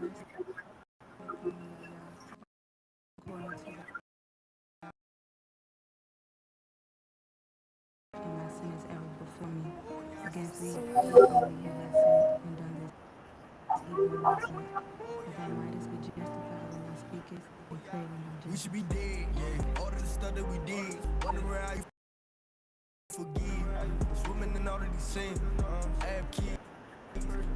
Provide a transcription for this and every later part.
my sin is ever before me. Against thee only have I sinned and done this evil in thy sight, that thou mightest be justified when thou speakest, and clear when thou We should judgest. be dead, yeah. All of the stuff that we did, wondering how you forgive. Swimming in all of these sins, have kids.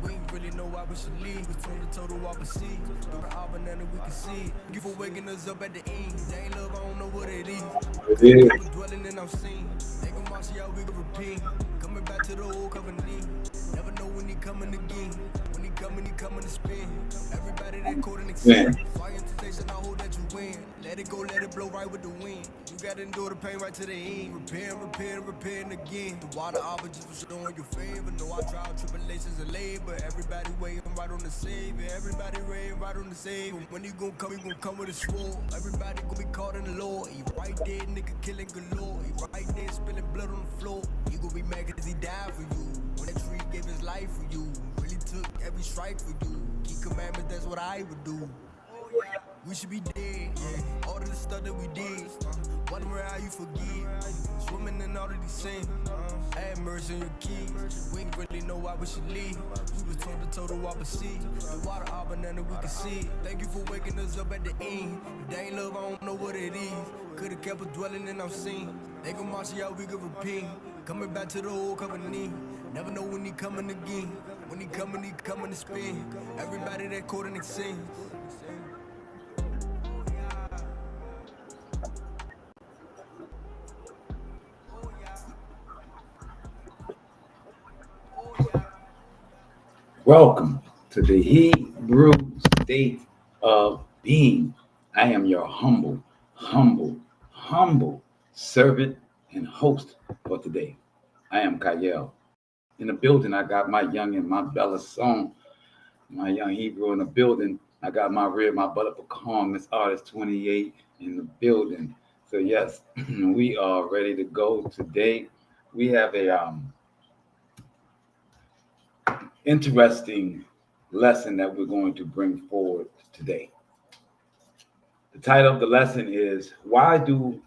We ain't really know why we should leave. We told the total opposite. Through the album and we can see. You for waking us up at the end. They ain't love, I don't know what it is. It is. I was dwelling in our sin. They gon' watch how we gon' repent. Coming back to the old covenant. Never know when he coming again. When he coming to spin. Everybody that caught and accept. Fire and temptation, I hope that you win. Let it go, let it blow right with the wind. You gotta endure the pain right to the end. Repent again. The water averages for showing your favor. No, I trial tribulations and labor. Everybody waiting right on the savior. Everybody waiting right on the savior. When he gon' come with a sword. Everybody gon' be caught in the law. He right there, nigga killing galore. He right there spilling blood on the floor. You gon' be mad cause he died for you. When that tree gave his life for you. Really took every strike for you. Keep commandments, that's what I would do. We should be dead, yeah. All of the stuff that we did. Wondering how you forgive. Swimming in all of these sins. Have mercy on your kids. We ain't really know why we should leave. We was told the total opposite. The water out banana, we can see it. Thank you for waking us up at the end. If they ain't love, I don't know what it is. Could've kept us dwelling in our sin. They gon' march you out, we could repent. Coming back to the old covenant. Never know when he coming again. When he coming to spin. Everybody that caught in sin. Welcome to the Hebrew state of being. I am your humble servant and host for today. I am Kayel. In the building, I got my young and my Bella song, my young Hebrew in the building. I got my rear, my butter pecan, Miss Artist 28 in the building. So yes, we are ready to go today. We have a interesting lesson that we're going to bring forward today. The title of the lesson is, why do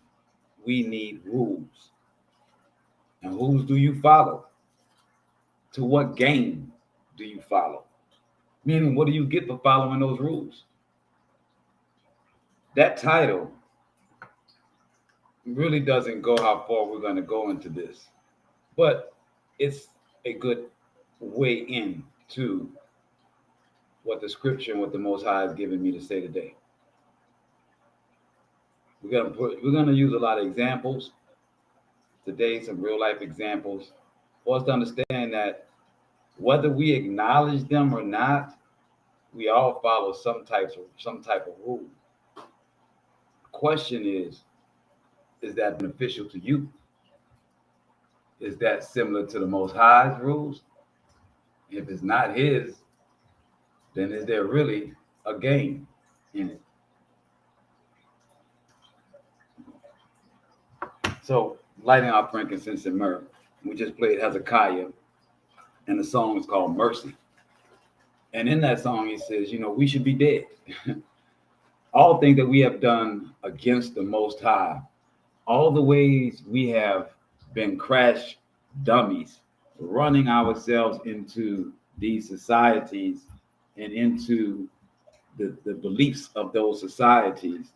we need rules? And whose do you follow? To what game do you follow? Meaning, what do you get for following those rules? That title really doesn't go how far we're going to go into this, but it's a good way in to what the scripture and what the Most High has given me to say today. We're gonna use a lot of examples today, some real life examples, for us to understand that whether we acknowledge them or not, we all follow some type of rule. The question is that beneficial to you? Is that similar to the Most High's rules? If it's not his, then is there really a game in it? So, lighting our frankincense and myrrh, we just played Hezekiah, and the song is called Mercy. And in that song, he says, we should be dead. All things that we have done against the Most High, all the ways we have been crash dummies, running ourselves into these societies and into the beliefs of those societies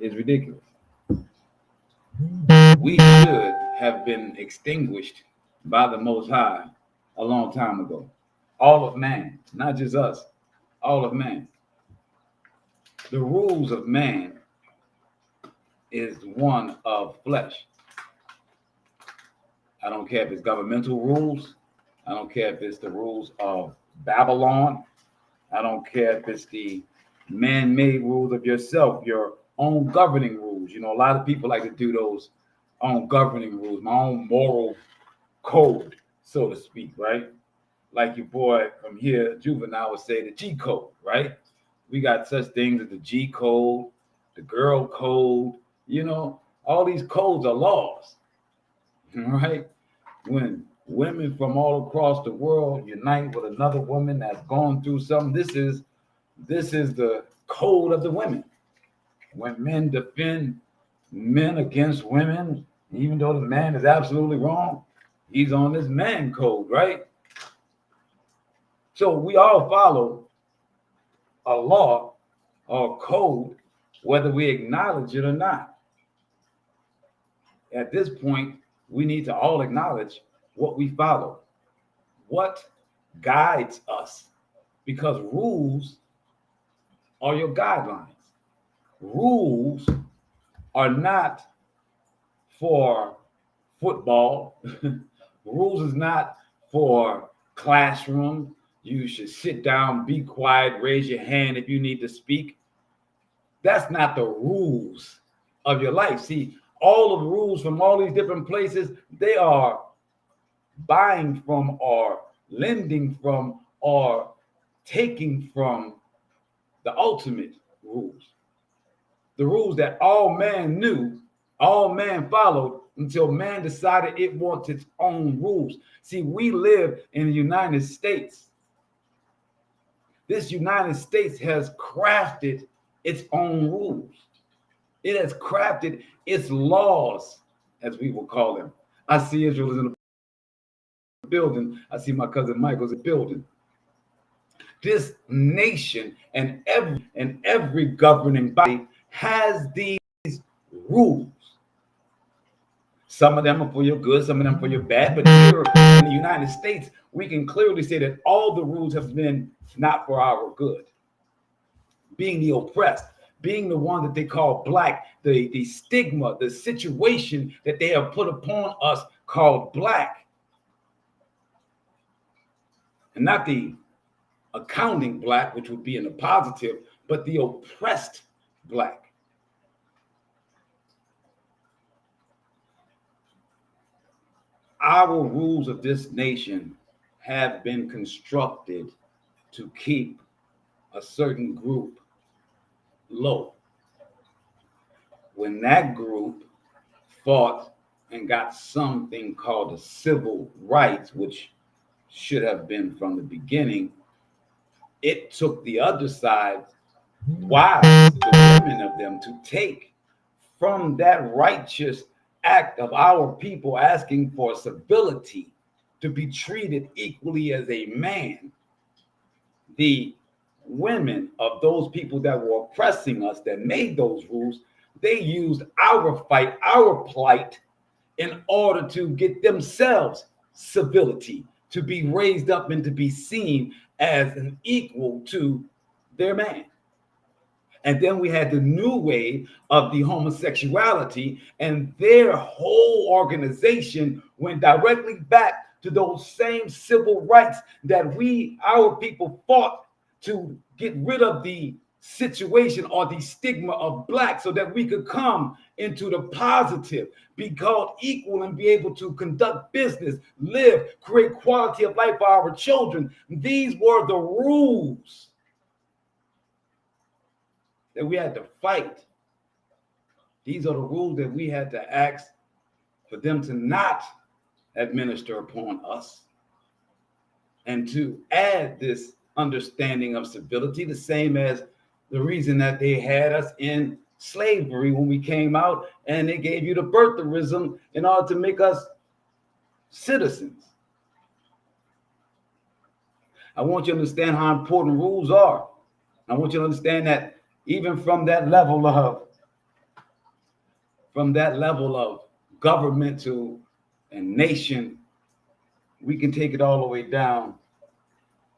is ridiculous. We should have been extinguished by the Most High a long time ago. All of man, not just us, all of man. The rules of man is one of flesh. I don't care if it's governmental rules. I don't care if it's the rules of Babylon. I don't care if it's the man-made rules of yourself, your own governing rules. A lot of people like to do those own governing rules, my own moral code, so to speak, right? Like your boy from here, Juvenile, would say the G code, right? We got such things as the G code, the girl code, all these codes are laws, right? When women from all across the world unite with another woman that's gone through something, this is This is the code of the women. When men defend men against women, even though the man is absolutely wrong, he's on this man code, right? So we all follow a law or code, whether we acknowledge it or not. At this point, we need to all acknowledge what we follow, what guides us, because rules are your guidelines. Rules are not for football. Rules is not for classroom. You should sit down, be quiet, raise your hand if you need to speak. That's not the rules of your life. See, all of the rules from all these different places, they are buying from or lending from or taking from the ultimate rules. The rules that all man knew, all man followed until man decided it wants its own rules. See, we live in the United States. This United States has crafted its own rules. It has crafted its laws, as we will call them. I see Israel is in the building. I see my cousin Michael's in the building. This nation and every governing body has these rules. Some of them are for your good, some of them for your bad. But here in the United States, we can clearly say that all the rules have been not for our good. Being the oppressed, being the one that they call black, the stigma, the situation that they have put upon us called black. And not the accounting black, which would be in the positive, but the oppressed black. Our rules of this nation have been constructed to keep a certain group low. When that group fought and got something called the civil rights, which should have been from the beginning, it took the other side, wives, the women of them, to take from that righteous act of our people asking for civility, to be treated equally as a man. The women of those people that were oppressing us, that made those rules, they used our fight, our plight, in order to get themselves civility, to be raised up and to be seen as an equal to their man. And then we had the new wave of the homosexuality, and their whole organization went directly back to those same civil rights that our people fought to get rid of the situation or the stigma of black, so that we could come into the positive, be called equal, and be able to conduct business, live, create quality of life for our children. These were the rules that we had to fight. These are the rules that we had to ask for them to not administer upon us, and to add this understanding of civility, the same as the reason that they had us in slavery when we came out, and they gave you the birtherism in order to make us citizens. I want you to understand how important rules are. I want you to understand that even from that level of governmental and nation, we can take it all the way down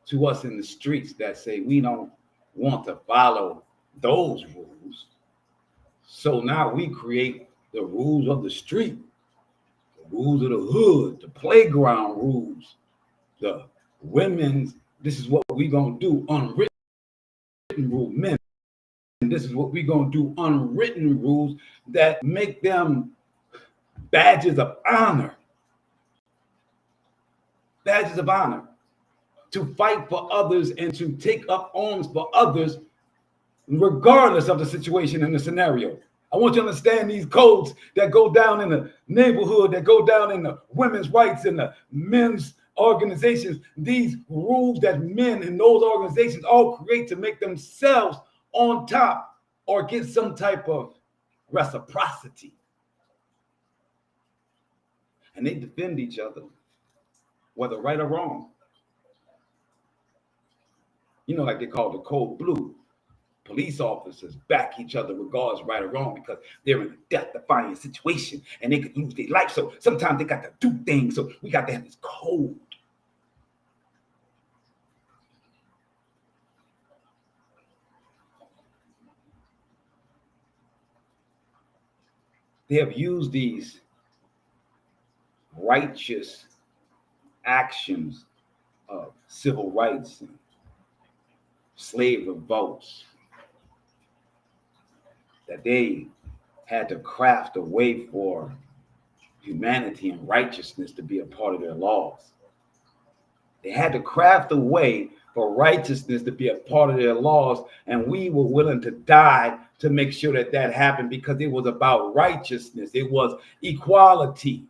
to us in the streets that say we don't want to follow those rules. So now we create the rules of the street, the rules of the hood, the playground rules, the women's, this is what we gonna do, unwritten rule, men. And this is what we're going to do, unwritten rules that make them badges of honor. Badges of honor. To fight for others and to take up arms for others, regardless of the situation and the scenario. I want you to understand these codes that go down in the neighborhood, that go down in the women's rights and the men's organizations, these rules that men in those organizations all create to make themselves on top or get some type of reciprocity. And they defend each other, whether right or wrong. You know, like they call the code blue. Police officers back each other regardless right or wrong because they're in a death-defying situation and they could lose their life. So sometimes they got to do things. So we got to have this code. They have used these righteous actions of civil rights and slave revolts that they had to craft a way for humanity and righteousness to be a part of their laws. They had to craft a way for righteousness to be a part of their laws, and we were willing to die to make sure that that happened because it was about righteousness. It was equality.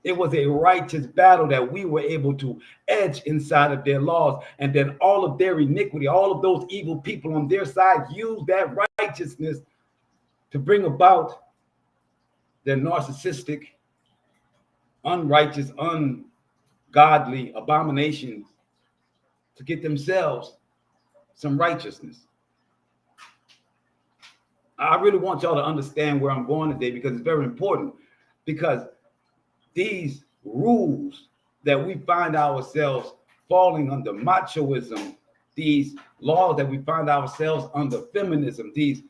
It was a righteous battle that we were able to edge inside of their laws. And then all of their iniquity, all of those evil people on their side used that righteousness to bring about their narcissistic, unrighteous, ungodly abominations to get themselves some righteousness. I really want y'all to understand where I'm going today because it's very important, because these rules that we find ourselves falling under, machoism, these laws that we find ourselves under, feminism, these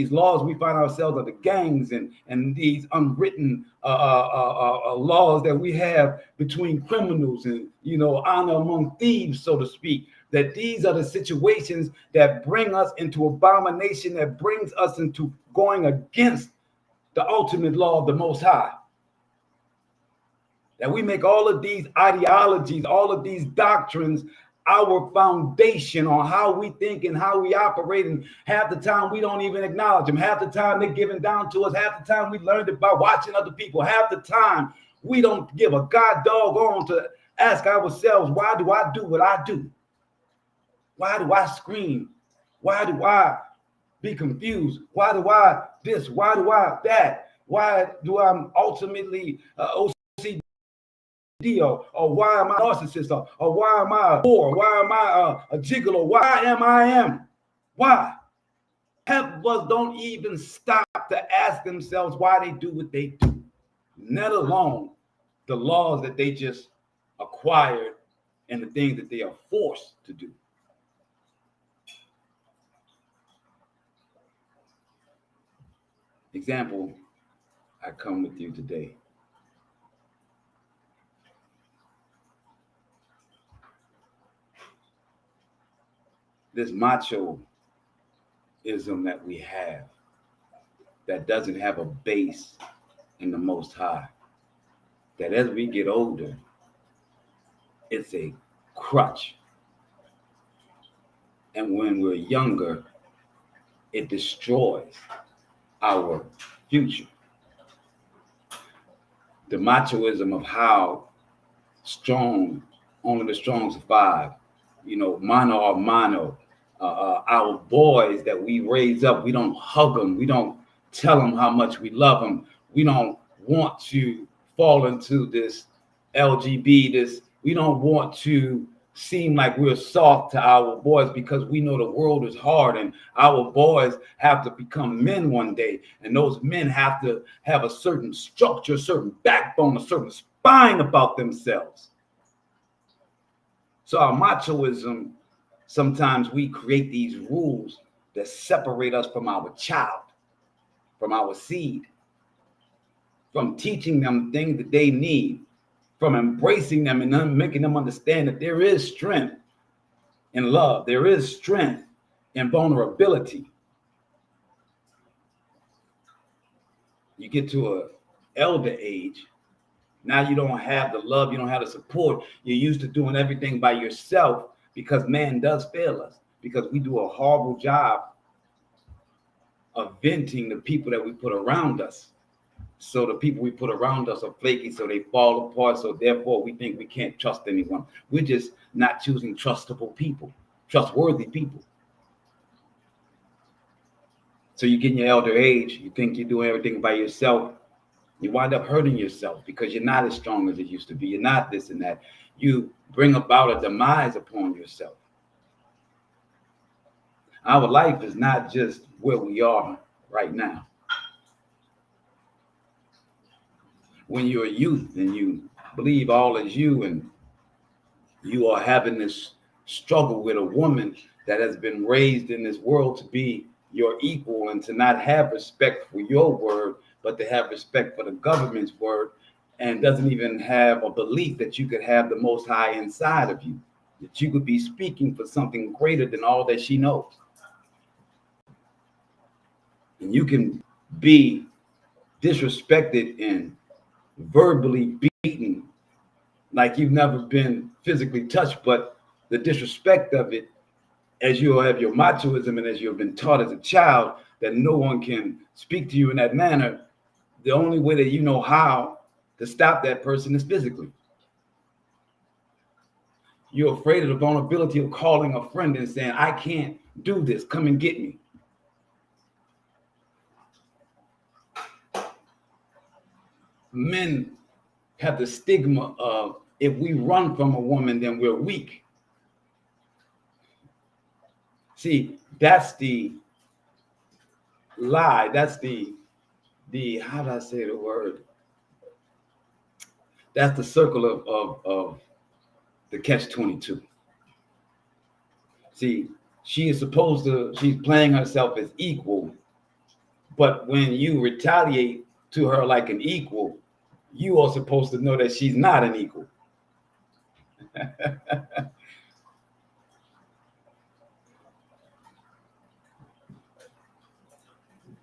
laws we find ourselves under, gangs and these unwritten laws that we have between criminals and, you know, honor among thieves, so to speak, that these are the situations that bring us into abomination, that brings us into going against the ultimate law of the Most High. That we make all of these ideologies, all of these doctrines, our foundation on how we think and how we operate. And half the time we don't even acknowledge them. Half the time they're given down to us. Half the time we learned it by watching other people. Half the time we don't give a god doggone to ask ourselves, why do I do what I do? Why do I scream? Why do I be confused? Why do I this? Why do I that? Why do I ultimately OCD? Or why am I a narcissist? Or why am I a whore? Why am I a gigolo? Why am I? Why? Half of us don't even stop to ask themselves why they do what they do, let alone the laws that they just acquired and the things that they are forced to do. Example, I come with you today. This machoism that we have that doesn't have a base in the Most High, that as we get older, it's a crutch. And when we're younger, it destroys our future. The machoism of how strong, only the strong survive, you know, mano a mano. Our boys that we raise up, we don't hug them. We don't tell them how much we love them. We don't want to fall into this LGBT, we don't want to seem like we're soft to our boys because we know the world is hard and our boys have to become men one day. And those men have to have a certain structure, a certain backbone, a certain spine about themselves. So our machoism, sometimes we create these rules that separate us from our child, from our seed, from teaching them things that they need, from embracing them and making them understand that there is strength in love. There is strength in vulnerability. You get to an elder age, now you don't have the love, you don't have the support. You're used to doing everything by yourself because man does fail us, because we do a horrible job of venting the people that we put around us. So the people we put around us are flaky, so they fall apart. So therefore, we think we can't trust anyone. We're just not choosing trustable people, trustworthy people. So you get in your elder age, you think you're doing everything by yourself. You wind up hurting yourself because you're not as strong as it used to be. You're not this and that. You bring about a demise upon yourself. Our life is not just where we are right now. When you're a youth and you believe all is you and you are having this struggle with a woman that has been raised in this world to be your equal and to not have respect for your word, but to have respect for the government's word, and doesn't even have a belief that you could have the Most High inside of you, that you could be speaking for something greater than all that she knows. And you can be disrespected and verbally beaten like you've never been physically touched, but the disrespect of it, as you have your machoism and as you have been taught as a child that no one can speak to you in that manner, the only way that you know how to stop that person is physically. You're afraid of the vulnerability of calling a friend and saying, I can't do this, come and get me. Men have the stigma of, if we run from a woman, then we're weak. See, that's the lie. That's the how do I say the word? That's the circle of the catch-22. See, she's playing herself as equal, but when you retaliate to her like an equal, you are supposed to know that she's not an equal.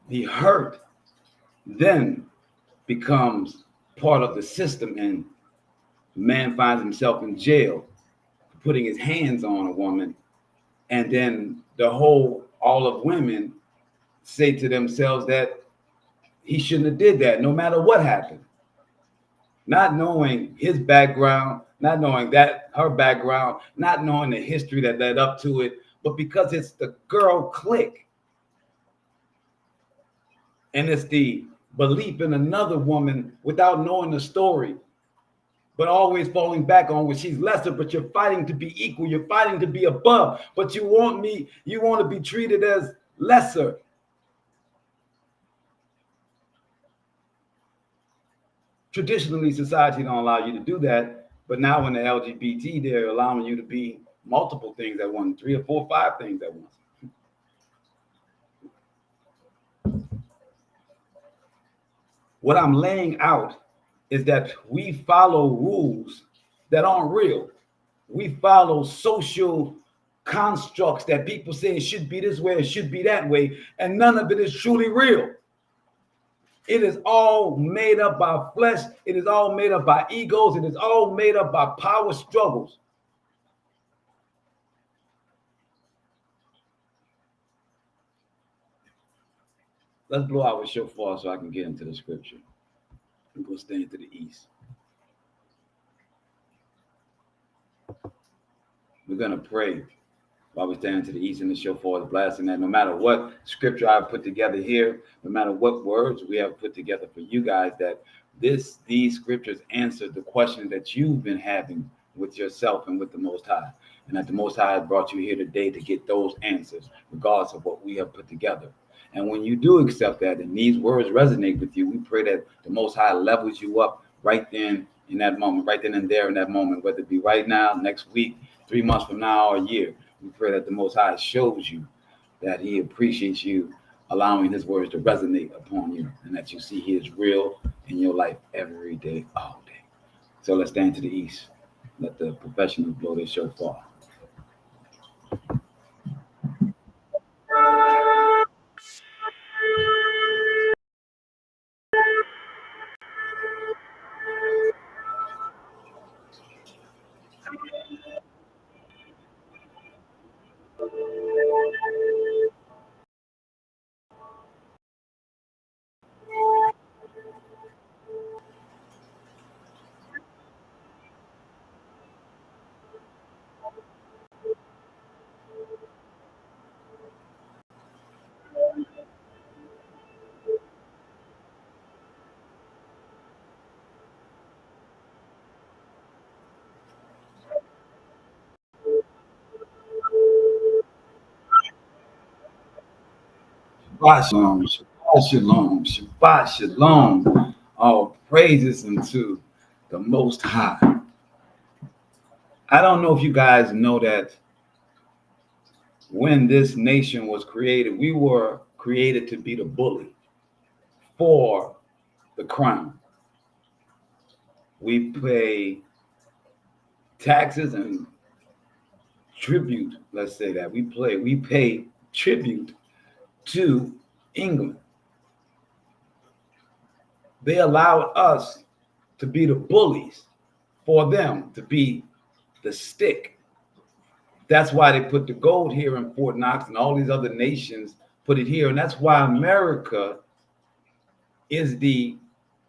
The hurt then becomes part of the system, and the man finds himself in jail for putting his hands on a woman, and then all of women say to themselves that he shouldn't have did that no matter what happened, not knowing his background, not knowing that her background, not knowing the history that led up to it, but because it's the girl clique and it's the belief in another woman without knowing the story, but always falling back on what she's lesser, but you're fighting to be equal, you're fighting to be above, but you want to be treated as lesser. Traditionally, society don't allow you to do that, but now in the LGBT, they're allowing you to be multiple things at once, 3 or 4, 5 things at once. What I'm laying out is that we follow rules that aren't real. We follow social constructs that people say it should be this way, it should be that way, and none of it is truly real. It is all made up by flesh. It is all made up by egos. It is all made up by power struggles. Let's blow our shofar so I can get into the scripture. I'm going to stand to the east. We're going to pray while we stand to the east, and the shofar is blasting that no matter what scripture I've put together here, no matter what words we have put together for you guys, that these scriptures answer the question that you've been having with yourself and with the Most High, and that the Most High has brought you here today to get those answers, regardless of what we have put together. And when you do accept that and these words resonate with you, we pray that the Most High levels you up right then in that moment, right then and there in that moment, whether it be right now, next week, 3 months from now, or a year. We pray that the Most High shows you that he appreciates you allowing his words to resonate upon you, and that you see he is real in your life every day, all day. So let's stand to the east. Let the professionals blow their shofar. Shabbat Shalom, Shabbat Shalom, Shabbat Shalom. All praises unto the Most High. I don't know if you guys know that when this nation was created, we were created to be the bully for the crown. We pay taxes and tribute, let's say that. We pay tribute to England. They allowed us to be the bullies for them to be the stick. That's why they put the gold here in Fort Knox, and all these other nations put it here. And that's why America is the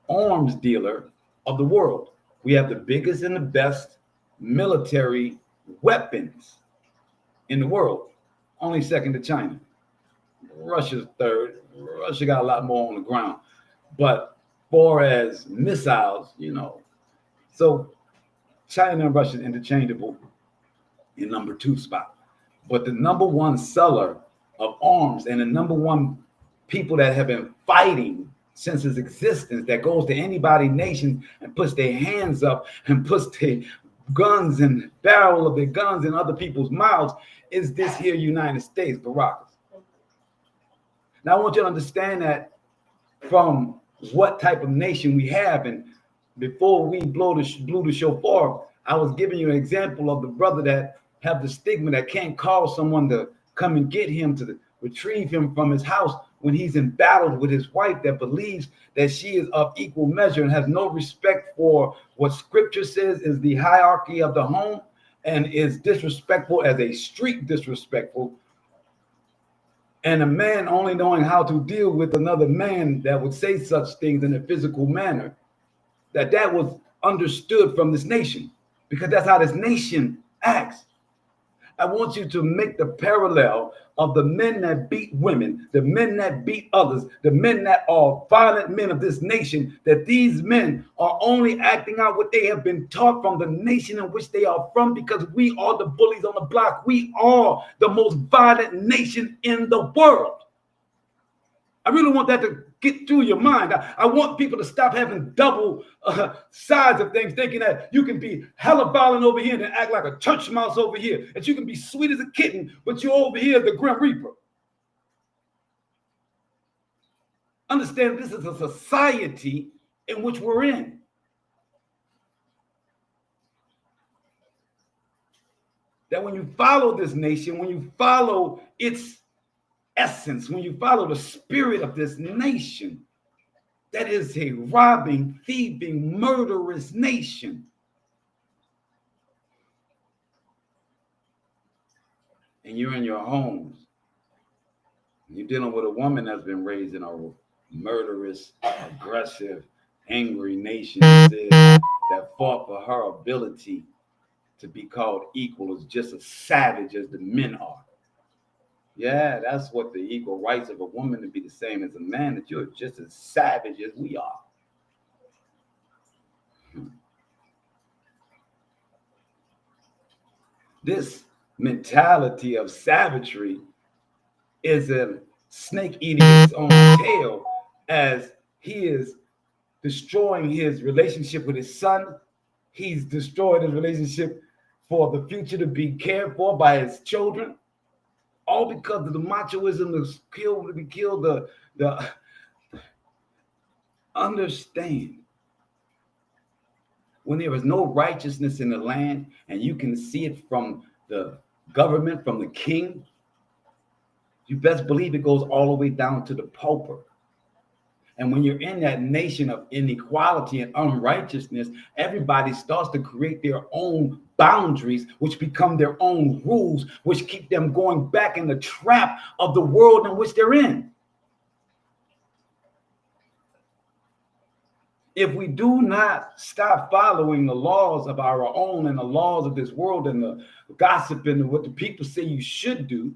arms dealer of the world. We have the biggest and the best military weapons in the world, only second to China. Russia's third. Russia got a lot more on the ground. But far as missiles, so China and Russia is interchangeable in number 2 spot. But the number 1 seller of arms and the number 1 people that have been fighting since its existence, that goes to anybody nation and puts their hands up and puts their guns and barrel of their guns in other people's mouths, is this here United States, Barack. Now I want you to understand that from what type of nation we have. And before we blew the shofar, I was giving you an example of the brother that have the stigma, that can't call someone to come and get him, to retrieve him from his house when he's in battle with his wife, that believes that she is of equal measure and has no respect for what scripture says is the hierarchy of the home, and is disrespectful as a street disrespectful. And a man only knowing how to deal with another man that would say such things in a physical manner, that was understood from this nation, because that's how this nation acts. I want you to make the parallel of the men that beat women, the men that beat others, the men that are violent men of this nation, that these men are only acting out what they have been taught from the nation in which they are from, because we are the bullies on the block. We are the most violent nation in the world. I really want that to get through your mind. I want people to stop having double sides of things, thinking that you can be hella violent over here and act like a church mouse over here, that you can be sweet as a kitten, but you're over here the Grim Reaper. Understand, this is a society in which we're in. That when you follow this nation, when you follow its essence, when you follow the spirit of this nation, that is a robbing, thieving, murderous nation. And you're in your homes. You're dealing with a woman that's been raised in a murderous, aggressive, angry nation that fought for her ability to be called equal, as just as savage as the men are. Yeah, that's what the equal rights of a woman to be the same as a man, that you're just as savage as we are. This mentality of savagery is a snake eating its own tail, as he is destroying his relationship with his son. He's destroyed his relationship for the future to be cared for by his children. All because of the machoism to kill the understand. When there is no righteousness in the land, and you can see it from the government, from the king, you best believe it goes all the way down to the pauper. And when you're in that nation of inequality and unrighteousness, everybody starts to create their own boundaries, which become their own rules, which keep them going back in the trap of the world in which they're in. If we do not stop following the laws of our own and the laws of this world and the gossip and what the people say you should do,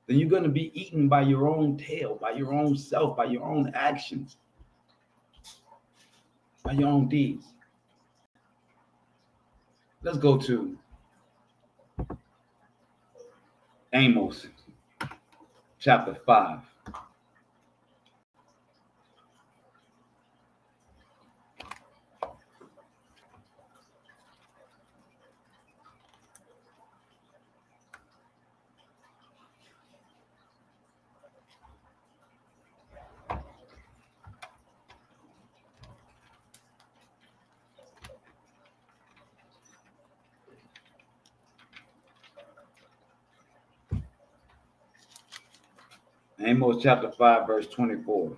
then you're going to be eaten by your own tail, by your own self, by your own actions, by your own deeds. Let's go to Amos chapter 5. Amos chapter 5, verse 24.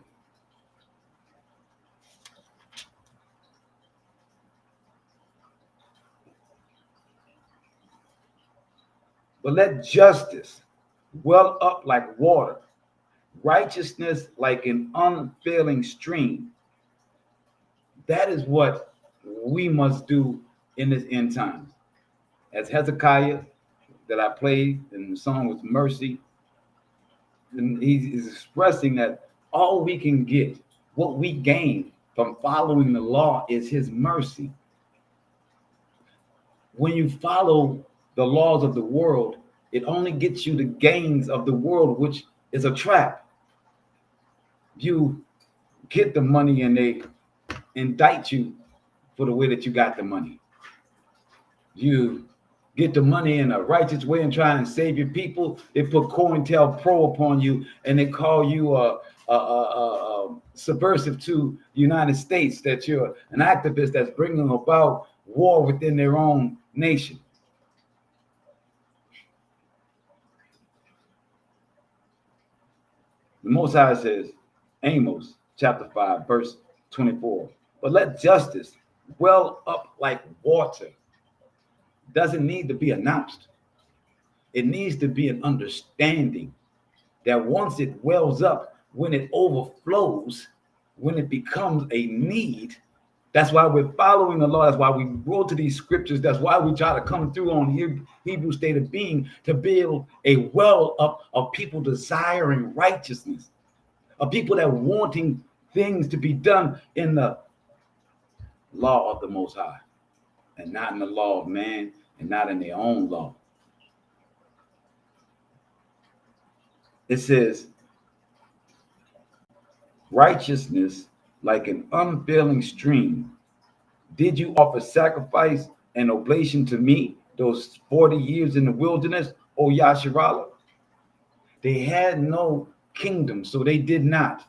But let justice well up like water, righteousness like an unfailing stream. That is what we must do in this end times. As Hezekiah that I played in the song with mercy, and he's expressing that all we can get, what we gain from following the law is his mercy. When you follow the laws of the world, it only gets you the gains of the world, which is a trap. You get the money and they indict you for the way that you got the money. You get the money in a righteous way and try and save your people. They put COINTELPRO upon you and they call you a subversive to the United States, that you're an activist that's bringing about war within their own nation. The Most High says, Amos chapter 5, verse 24, but let justice well up like water. Doesn't need to be announced. It needs to be an understanding that once it wells up, when it overflows, when it becomes a need, that's why we're following the law. That's why we go to these scriptures. That's why we try to come through on Hebrew state of being, to build a well up of people desiring righteousness, of people that wanting things to be done in the law of the Most High and not in the law of man and not in their own law. It says, righteousness like an unfailing stream. Did you offer sacrifice and oblation to me those 40 years in the wilderness, O Yasharallah? They had no kingdom, so they did not.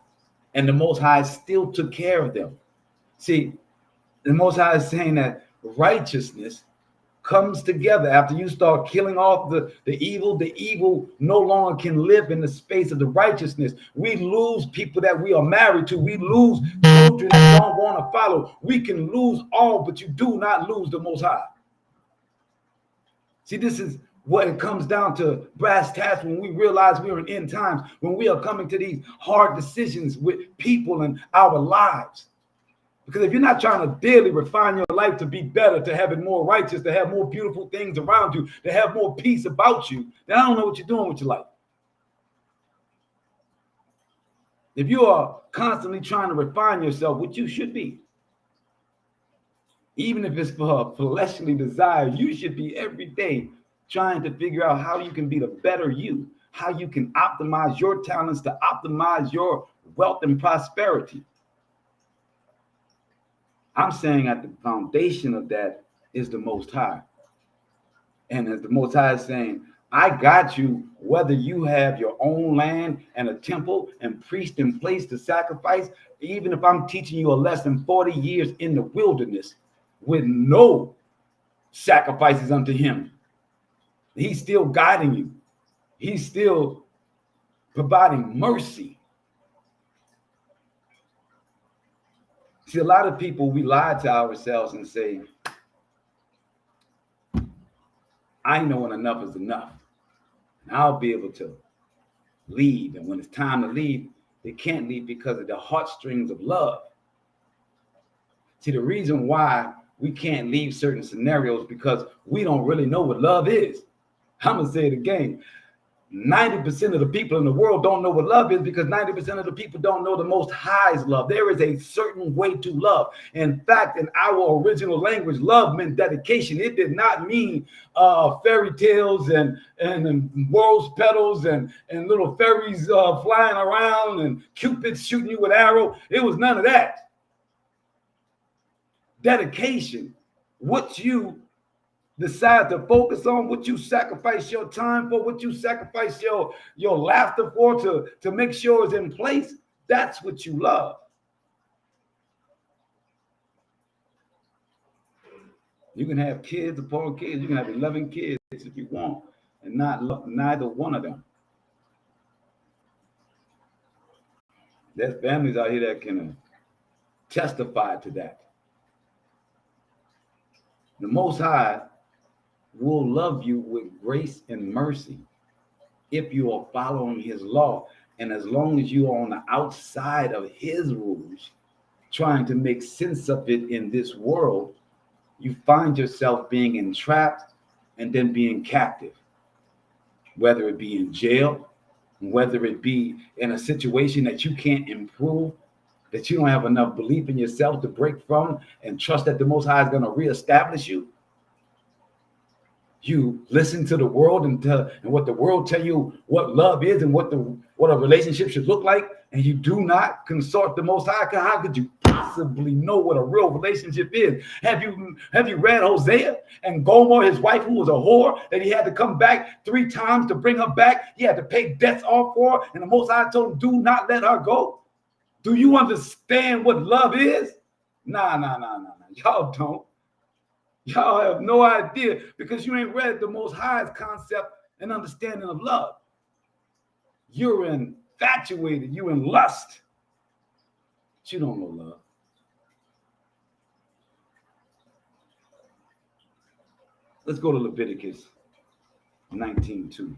And the Most High still took care of them. See, the Most High is saying that righteousness comes together after you start killing off the evil no longer can live in the space of the righteousness. We lose people that we are married to. We lose children that don't want to follow. We can lose all, but you do not lose the Most High. See, this is what it comes down to, brass tacks, when we realize we're in end times, when we are coming to these hard decisions with people in our lives. Because if you're not trying to daily refine your life to be better, to have it more righteous, to have more beautiful things around you, to have more peace about you, then I don't know what you're doing with your life. If you are constantly trying to refine yourself, which you should be, even if it's for a fleshly desire, you should be every day trying to figure out how you can be the better you, how you can optimize your talents to optimize your wealth and prosperity. I'm saying at the foundation of that is the Most High. And as the Most High is saying, I got you, whether you have your own land and a temple and priest in place to sacrifice, even if I'm teaching you a lesson 40 years in the wilderness with no sacrifices unto him. He's still guiding you. He's still providing mercy. See, a lot of people, we lie to ourselves and say, I know when enough is enough. And I'll be able to leave. And when it's time to leave, they can't leave because of the heartstrings of love. See, the reason why we can't leave certain scenarios because we don't really know what love is. I'm going to say it again. 90% of the people in the world don't know what love is because 90% of the people don't know the Most High's love. There is a certain way to love. In fact, in our original language, love meant dedication. It did not mean fairy tales and rose petals and little fairies flying around and Cupids shooting you with arrow. It was none of that. Dedication, what you decide to focus on, what you sacrifice your time for, what you sacrifice your laughter for to make sure it's in place, that's what you love. You can have kids upon kids. You can have 11 kids if you want and not love neither one of them. There's families out here that can testify to that. The Most High will love you with grace and mercy if you are following his law. And as long as you are on the outside of his rules, trying to make sense of it in this world, you find yourself being entrapped and then being captive, whether it be in jail, whether it be in a situation that you can't improve, that you don't have enough belief in yourself to break from and trust that the Most High is going to reestablish you. You listen to the world and what the world tell you what love is and what a relationship should look like, and you do not consort the Most High. How could you possibly know what a real relationship is? Have you read Hosea and Gomer, his wife, who was a whore, that he had to come back 3 times to bring her back? He had to pay debts off for her, and the Most High told him, do not let her go. Do you understand what love is? Nah. Y'all don't. Y'all have no idea because you ain't read the Most High's concept and understanding of love. You're infatuated. You're in lust. But you don't know love. Let's go to Leviticus 19:2.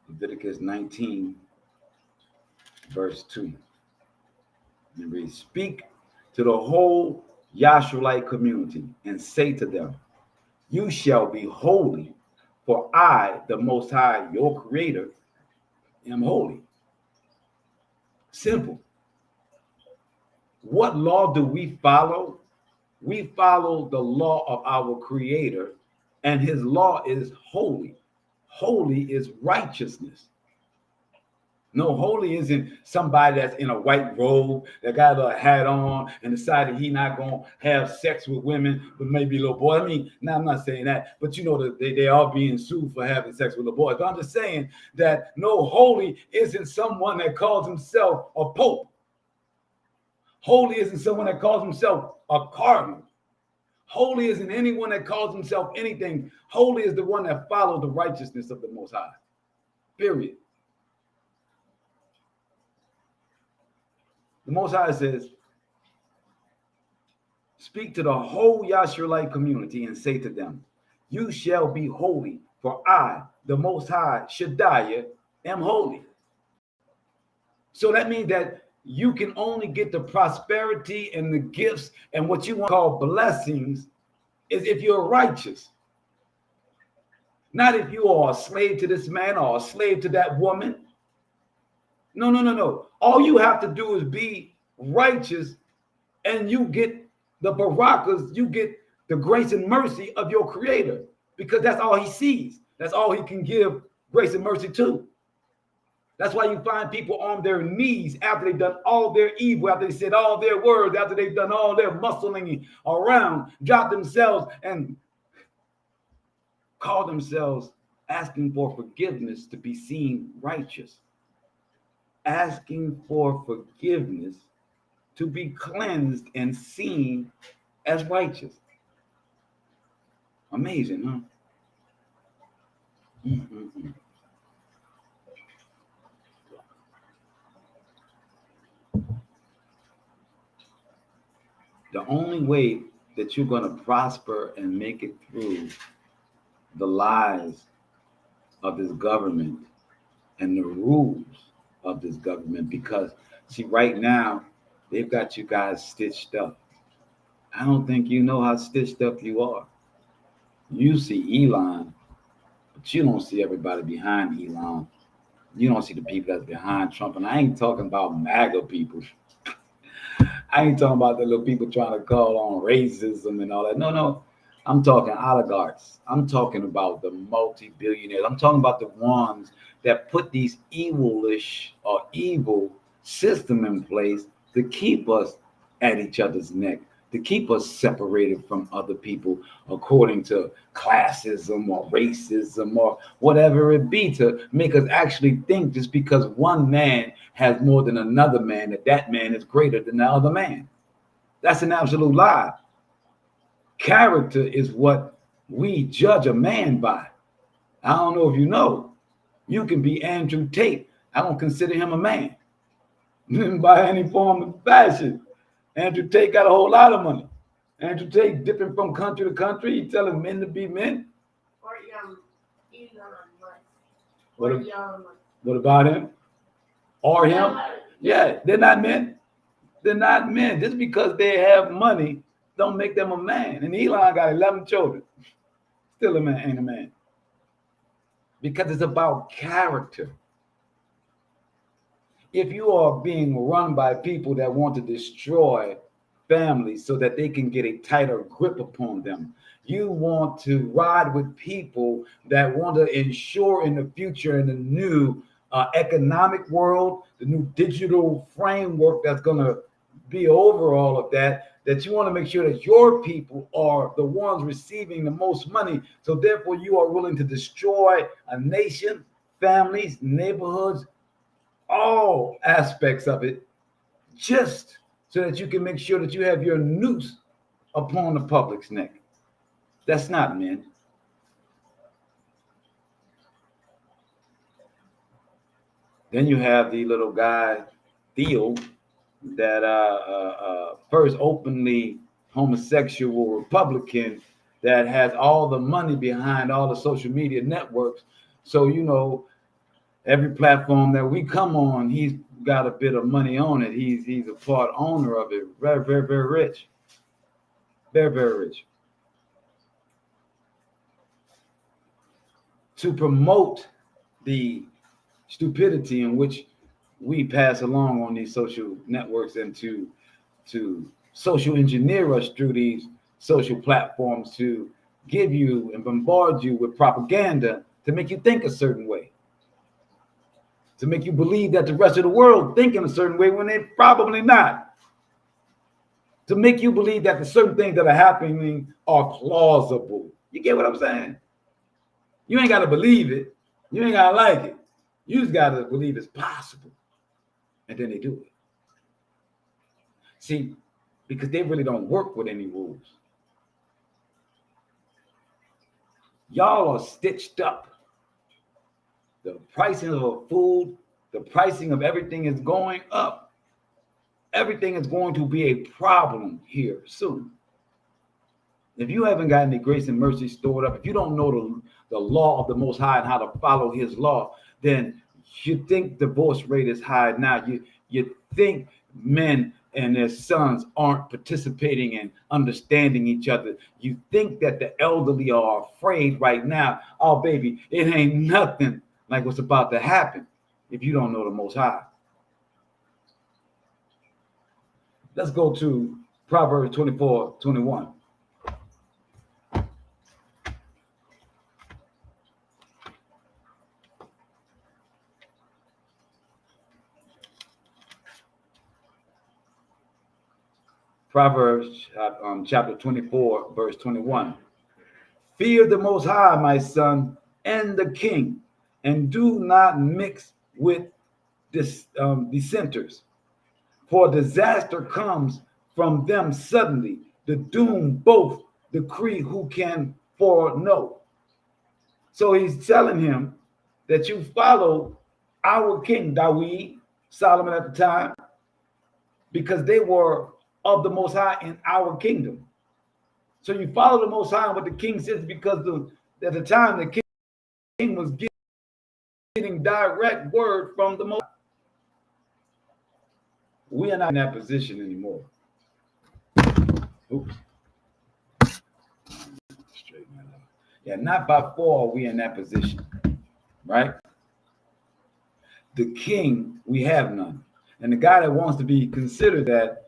Leviticus 19, verse 2. And read, speak to the whole Yahshua community and say to them, you shall be holy, for I, the Most High, your Creator, am holy. Simple. What law do we follow? We follow the law of our Creator, and his law is holy. Holy is righteousness. No, holy isn't somebody that's in a white robe that got a hat on and decided he not going to have sex with women, but maybe little boys. I mean, now I'm not saying that, but you know that they are being sued for having sex with little boys. But I'm just saying that no, holy isn't someone that calls himself a pope. Holy isn't someone that calls himself a cardinal. Holy isn't anyone that calls himself anything. Holy is the one that follows the righteousness of the Most High. Period. The Most High says, speak to the whole Yahshua community and say to them, you shall be holy, for I, the Most High, Shaddai, am holy. So that means that you can only get the prosperity and the gifts and what you want to call blessings is if you're righteous. Not if you are a slave to this man or a slave to that woman. No. All you have to do is be righteous and you get the barakas, you get the grace and mercy of your Creator, because that's all he sees. That's all he can give grace and mercy to. That's why you find people on their knees after they've done all their evil, after they said all their words, after they've done all their muscling around, drop themselves and call themselves asking for forgiveness to be seen righteous. Asking for forgiveness to be cleansed and seen as righteous. Amazing, huh? Mm-hmm. The only way that you're going to prosper and make it through the lies of this government and the rules of this government. Because, see, right now, they've got you guys stitched up. I don't think you know how stitched up you are. You see Elon, but you don't see everybody behind Elon. You don't see the people that's behind Trump. And I ain't talking about MAGA people. I ain't talking about the little people trying to call on racism and all that. No, no. I'm talking oligarchs. I'm talking about the multi-billionaires. I'm talking about the ones that put these evil system in place to keep us at each other's neck, to keep us separated from other people according to classism or racism or whatever it be, to make us actually think just because one man has more than another man, that man is greater than the other man. That's an absolute lie. Character is what we judge a man by. I don't know if you know. You can be Andrew Tate. I don't consider him a man by any form of fashion. Andrew Tate got a whole lot of money. Andrew Tate dipping from country to country. He telling men to be men. Or Elon Musk. What about him? Or him? Yeah, they're not men. They're not men. Just because they have money don't make them a man. And Elon got 11 children. Still a man, ain't a man. Because it's about character. If you are being run by people that want to destroy families so that they can get a tighter grip upon them, you want to ride with people that want to ensure in the future, in the new economic world, the new digital framework that's going to be over all of that, that you want to make sure that your people are the ones receiving the most money. So therefore, you are willing to destroy a nation, families, neighborhoods, all aspects of it, just so that you can make sure that you have your noose upon the public's neck. That's not men. Then you have the little guy, Theo, that first openly homosexual Republican that has all the money behind all the social media networks. So, you know, every platform that we come on, he's got a bit of money on it. He's a part owner of it. Very, very, very rich. Very, very rich. To promote the stupidity in which we pass along on these social networks and to social engineer us through these social platforms to give you and bombard you with propaganda to make you think a certain way, to make you believe that the rest of the world think in a certain way when they're probably not, to make you believe that the certain things that are happening are plausible. You get what I'm saying? You ain't got to believe it. You ain't got to like it. You just got to believe it's possible. And then they do it. See, because they really don't work with any rules. Y'all are stitched up. The pricing of food, the pricing of everything is going up. Everything is going to be a problem here soon. If you haven't got any grace and mercy stored up, if you don't know the law of the Most High and how to follow his law, then you think divorce rate is high now. You think men and their sons aren't participating and understanding each other. You think that the elderly are afraid right now. Oh, baby, it ain't nothing like what's about to happen if you don't know the Most High. Let's go to Proverbs 24:21. Proverbs chapter 24, verse 21. Fear the Most High, my son, and the king, and do not mix with dissenters. For disaster comes from them suddenly. The doom both decree who can foreknow. So he's telling him that you follow our king, Dawid, Solomon at the time, because they were of the Most High in our kingdom. So you follow the Most High, what the king says, because at the time the king was getting direct word from the Most High. We are not in that position anymore. Oops. Straighten that out. Yeah, not by far are we in that position, right? The king, we have none. And the guy that wants to be considered that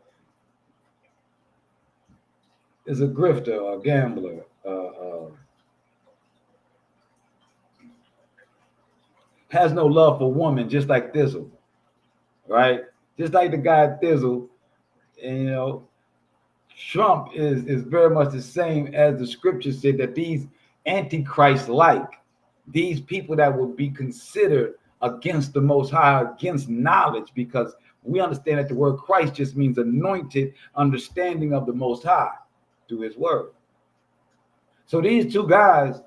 is a grifter, a gambler, has no love for woman, just like Thizzle, right? Just like the guy Thizzle, and you know, Trump is very much the same as the scripture said, that these antichrist-like, these people that would be considered against the Most High, against knowledge, because we understand that the word Christ just means anointed understanding of the Most High through his word. So these two guys,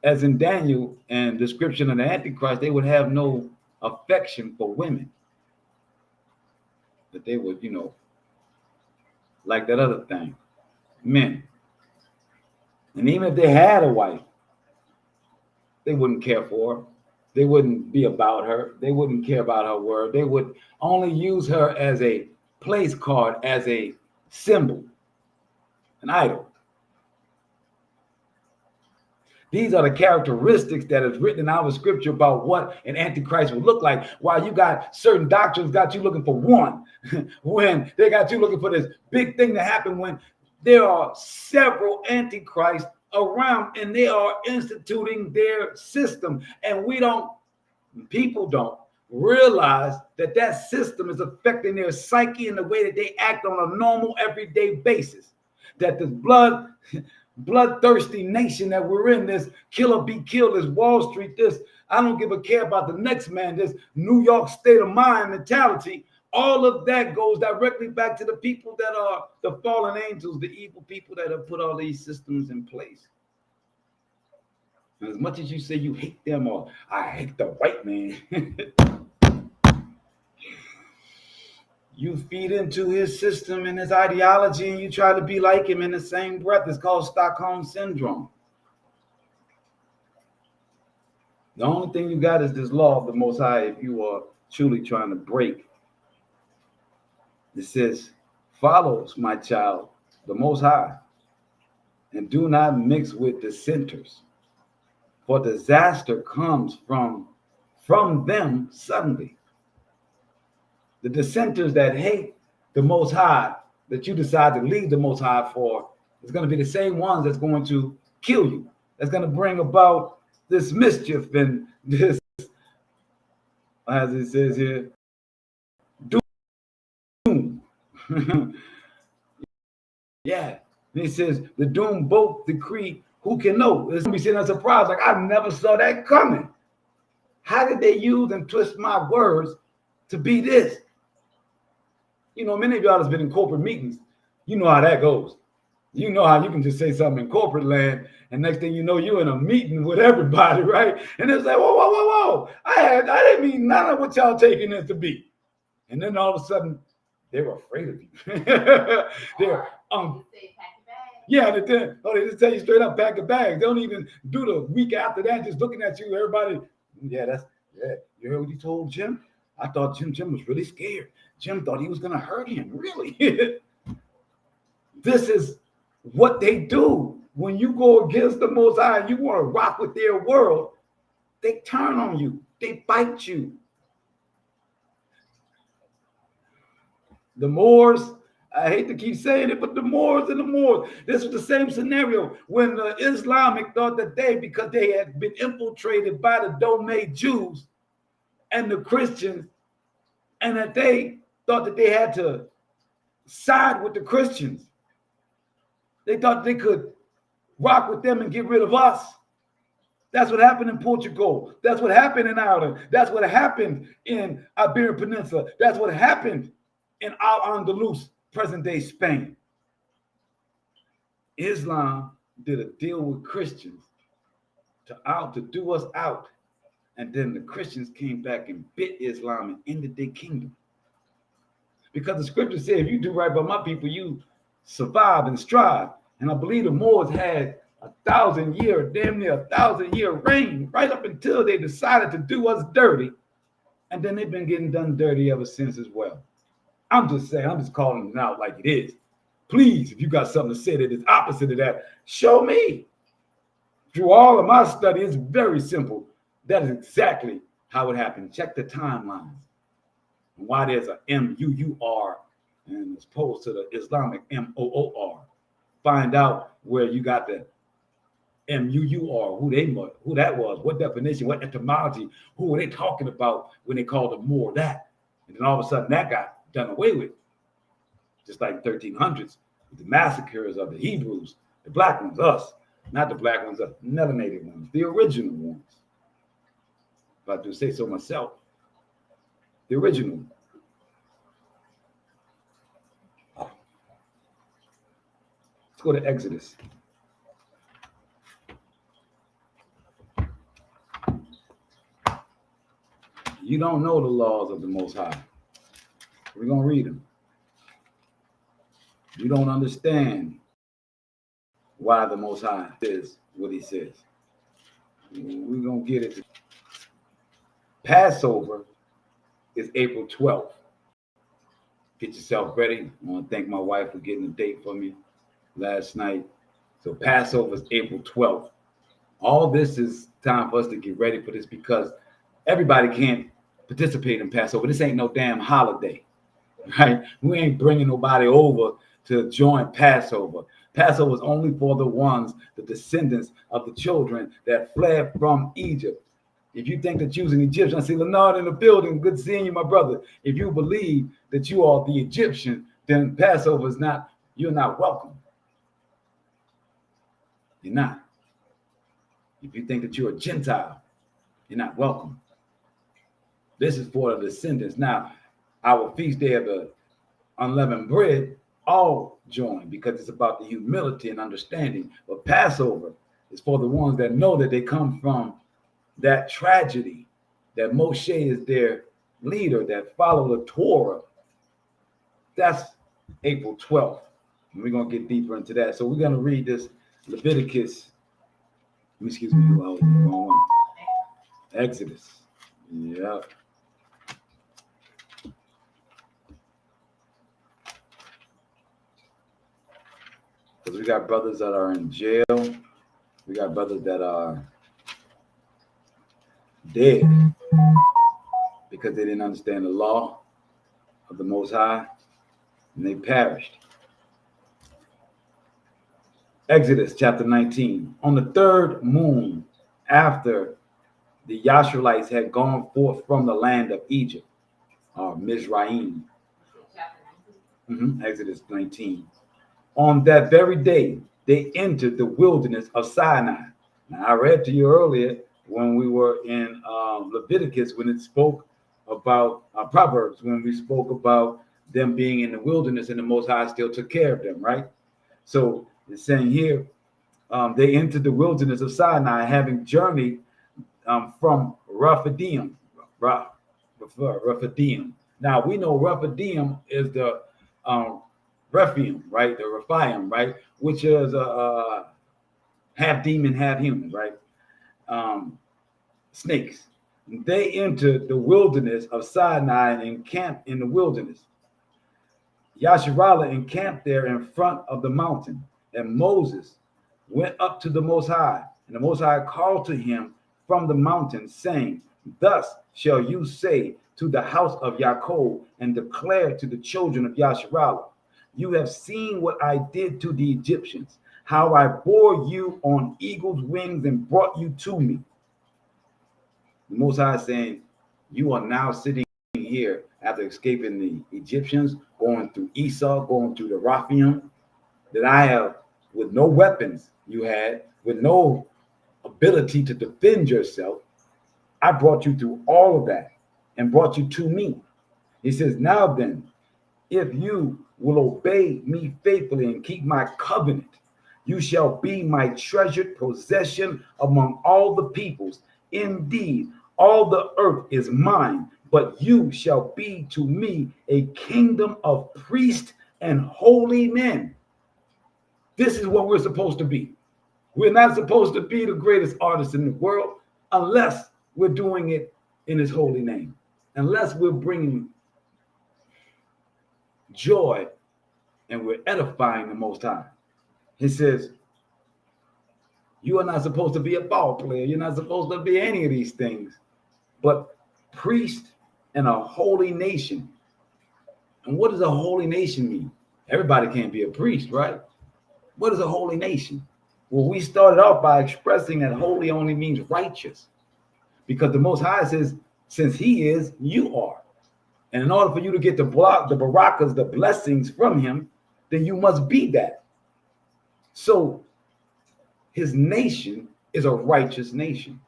as in Daniel and description of the Antichrist, they would have no affection for women. But they would, you know, like that other thing, men. And even if they had a wife, they wouldn't care for her. They wouldn't be about her. They wouldn't care about her word. They would only use her as a place card, as a symbol, an idol. These are the characteristics that is written in our scripture about what an antichrist would look like. While you got certain doctrines got you looking for one, when they got you looking for this big thing to happen, when there are several antichrists around and they are instituting their system, and people don't realize that that system is affecting their psyche in the way that they act on a normal everyday basis. That this bloodthirsty nation that we're in, this killer be killed, this Wall Street, this I don't give a care about the next man, this New York state of mind mentality, all of that goes directly back to the people that are the fallen angels, the evil people that have put all these systems in place. And as much as you say you hate them, or I hate the white man, you feed into his system and his ideology, and you try to be like him in the same breath. It's called Stockholm Syndrome. The only thing you got is this law of the Most High if you are truly trying to break. It says, follows, my child, the Most High, and do not mix with dissenters, for disaster comes from them suddenly. The dissenters that hate the Most High, that you decide to leave the Most High for, is going to be the same ones that's going to kill you. That's going to bring about this mischief and this, as it says here, doom. Yeah. And he says, the doom both decree, who can know? It's going to be sitting as a surprise, like, I never saw that coming. How did they use and twist my words to be this? You know, many of y'all has been in corporate meetings. You know how that goes. You know how you can just say something in corporate land, and next thing you know, you're in a meeting with everybody, right? And it's like, whoa. I didn't mean none of what y'all taking this to be. And then all of a sudden, they were afraid of you. They're yeah, they just tell you straight up, pack a bag. They don't even do the week after that, just looking at you, everybody. Yeah. You heard what he told Jim? I thought Jim was really scared. Jim thought he was going to hurt him. Really? This is what they do. When you go against the Most High and you want to rock with their world, they turn on you. They bite you. The Moors, I hate to keep saying it, but the Moors. This was the same scenario when the Islamic thought that because they had been infiltrated by the Domé Jews and the Christians, and that they thought that they had to side with the Christians. They thought they could rock with them and get rid of us. That's what happened in Portugal. That's what happened in Ireland. That's what happened in Iberian Peninsula. That's what happened in Al-Andalus, present-day Spain. Islam did a deal with Christians to do us out. And then the Christians came back and bit Islam and ended their kingdom. Because the scripture said, if you do right by my people, you survive and strive. And I believe the Moors had 1,000-year, damn near 1,000-year reign, right up until they decided to do us dirty. And then they've been getting done dirty ever since as well. I'm just saying, I'm just calling it out like it is. Please, if you got something to say that is opposite of that, show me. Through all of my study, it's very simple. That is exactly how it happened. Check the timelines. And why there's a M-U-U-R and as opposed to the Islamic M-O-O-R. Find out where you got the M-U-U-R, who that was, what definition, what etymology, who were they talking about when they called them Moor that. And then all of a sudden that got done away with. Just like 1300s, the massacres of the Hebrews, the black ones, us, not the black ones, the melanated ones, the original ones. If I do say so myself, the original. Let's go to Exodus. You don't know the laws of the Most High. We're going to read them. You don't understand why the Most High says what he says. We're going to get it. Passover is April 12th. Get yourself ready. I want to thank my wife for getting a date for me last night. So Passover is April 12th. All this is time for us to get ready for this because everybody can't participate in Passover. This ain't no damn holiday, right? We ain't bringing nobody over to join Passover. Passover is only for the ones, the descendants of the children that fled from Egypt. If you think that you're an Egyptian, I see Leonard in the building. Good seeing you, my brother. If you believe that you are the Egyptian, then Passover is not, you're not welcome. You're not. If you think that you're a Gentile, you're not welcome. This is for the descendants. Now, our feast day of the unleavened bread, all join because it's about the humility and understanding. But Passover is for the ones that know that they come from that tragedy, that Moshe is their leader, that follow the Torah. That's April 12th. And we're going to get deeper into that. So we're going to read this Leviticus. Excuse me, I was the wrong one. Exodus. Yeah. Because we got brothers that are in jail. We got brothers that are dead because they didn't understand the law of the Most High and they perished. Exodus chapter 19. On the third moon after the Yasharites had gone forth from the land of Egypt, or Mizraim. Exodus 19. On that very day, they entered the wilderness of Sinai. Now, I read to you earlier when we were in Leviticus, when it spoke about Proverbs, when we spoke about them being in the wilderness and the Most High still took care of them, right? So it's saying here, they entered the wilderness of Sinai, having journeyed from Rephidim. Rephidim. Now, we know Rephidim is the Rephaim, right? The Rephaim, right? Which is half demon, half human, right? Snakes. They entered the wilderness of Sinai and encamped in the wilderness. Yasharallah encamped there in front of the mountain, and Moses went up to the Most High, and the Most High called to him from the mountain, saying, "Thus shall you say to the house of Jacob, and declare to the children of Yasharallah, you have seen what I did to the Egyptians, how I bore you on eagle's wings and brought you to me." The Most High is saying, you are now sitting here after escaping the Egyptians, going through Esau, going through the Rephaim, that I have, with no weapons you had, with no ability to defend yourself, I brought you through all of that and brought you to me. He says, now then, if you will obey me faithfully and keep my covenant, you shall be my treasured possession among all the peoples. Indeed, all the earth is mine, but you shall be to me a kingdom of priests and holy men. This is what we're supposed to be. We're not supposed to be the greatest artists in the world unless we're doing it in his holy name, unless we're bringing joy and we're edifying the Most High. He says, you are not supposed to be a ball player. You're not supposed to be any of these things, but priest and a holy nation. And what does a holy nation mean? Everybody can't be a priest, right? What is a holy nation? Well, we started off by expressing that holy only means righteous, because the Most High says, since he is, you are. And in order for you to get the barakas, the blessings from him, then you must be that. So his nation is a righteous nation.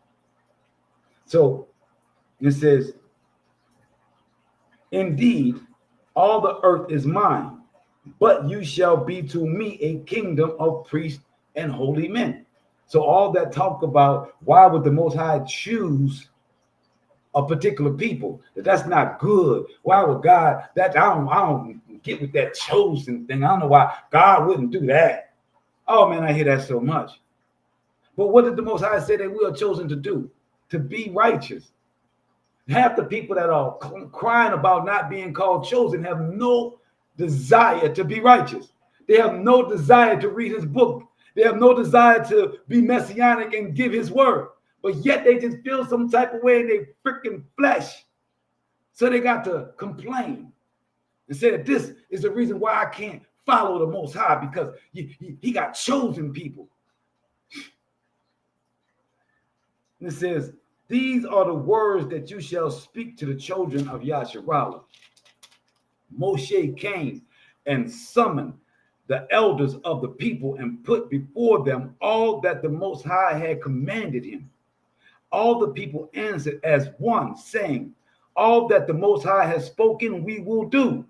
So it says, indeed, all the earth is mine, but you shall be to me a kingdom of priests and holy men. So all that talk about why would the Most High choose a particular people, that's not good. Why would God, that I don't get with that chosen thing. I don't know why God wouldn't do that. Oh man, I hear that so much. But what did the Most High say that we are chosen to do? To be righteous. Half the people that are crying about not being called chosen have no desire to be righteous. They have no desire to read his book. They have no desire to be messianic and give his word. But yet they just feel some type of way in their freaking flesh. So they got to complain and say that this is the reason why I can't follow the Most High, because he got chosen people. And it says, these are the words that you shall speak to the children of Yasharallah. Moshe came and summoned the elders of the people and put before them all that the Most High had commanded him. All the people answered as one, saying, all that the Most High has spoken, we will do.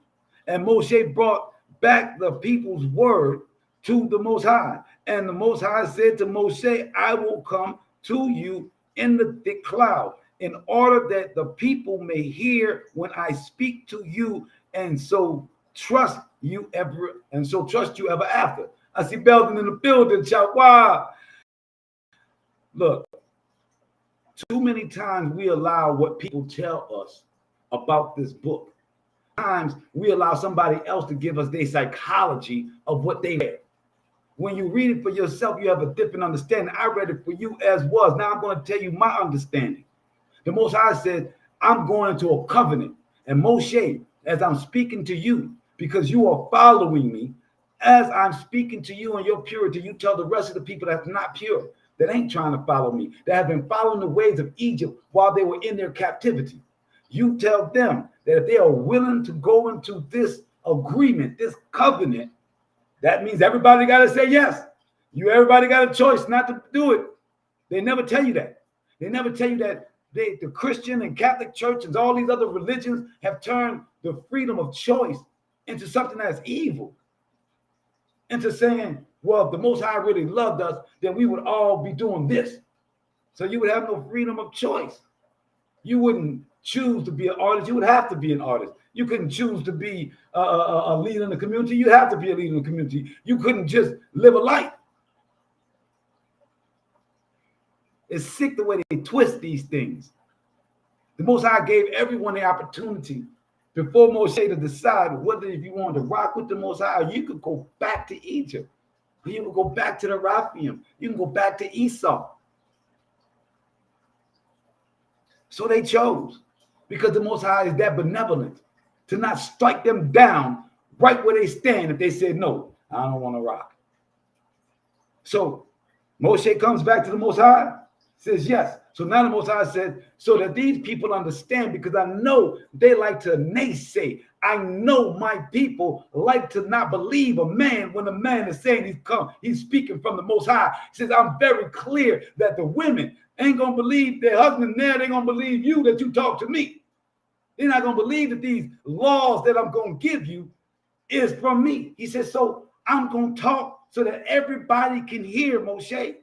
And Moshe brought back the people's word to the Most High. And the Most High said to Moshe, I will come to you in the thick cloud, in order that the people may hear when I speak to you, and so trust you ever after. I see Belden in the building, shout, wow. Look, too many times we allow what people tell us about this book. Times we allow somebody else to give us their psychology of what they read. When you read it for yourself, you have a different understanding. I read it for you as was. Now I'm going to tell you my understanding. The Most High said, I'm going into a covenant. And Moshe, as I'm speaking to you, because you are following me, as I'm speaking to you in your purity, you tell the rest of the people that's not pure, that ain't trying to follow me, that have been following the ways of Egypt while they were in their captivity. You tell them that if they are willing to go into this agreement, this covenant, that means everybody got to say yes. Everybody got a choice not to do it. They never tell you that. They never tell you that the Christian and Catholic church and all these other religions have turned the freedom of choice into something that's evil. Into saying, well, if the Most High really loved us, then we would all be doing this. So you would have no freedom of choice. You wouldn't choose to be an artist. You would have to be an artist. You couldn't choose to be a leader in the community. You have to be a leader in the community. You couldn't just live a life. It's sick the way they twist these things. The Most High gave everyone the opportunity before Moshe to decide whether if you wanted to rock with the Most High, you could go back to Egypt. You can go back to the Raphaim. You can go back to Esau. So they chose, because the Most High is that benevolent to not strike them down right where they stand if they said, no, I don't want to rock. So Moshe comes back to the Most High, says yes. So now the Most High said, so that these people understand, because I know they like to naysay. I know my people like to not believe a man when a man is saying he's speaking from the Most High. He says, I'm very clear that the women ain't going to believe their husband there. They're going to believe you that you talk to me. They're not going to believe that these laws that I'm going to give you is from me. He says, so I'm going to talk so that everybody can hear, Moshe.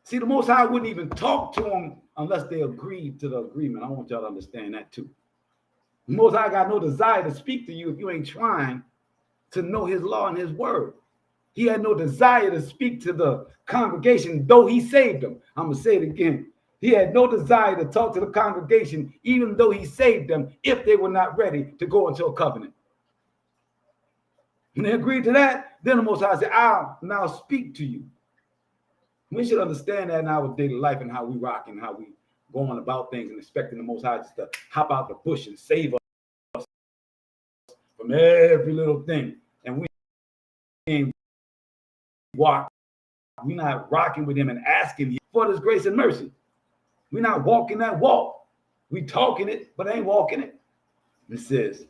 See, the Most High wouldn't even talk to them unless they agreed to the agreement. I want y'all to understand that too. The Most High got no desire to speak to you if you ain't trying to know his law and his word. He had no desire to speak to the congregation, though he saved them. I'm going to say it again. He had no desire to talk to the congregation, even though he saved them, if they were not ready to go into a covenant. When they agreed to that, then the Most High said, I'll now speak to you. We should understand that in our daily life and how we rock and how we go on about things and expecting the Most High just to hop out the bush and save us from every little thing. And we ain't walk. We're not rocking with him and asking him for his grace and mercy. We're not walking that walk. We talking it, but ain't walking it. It says,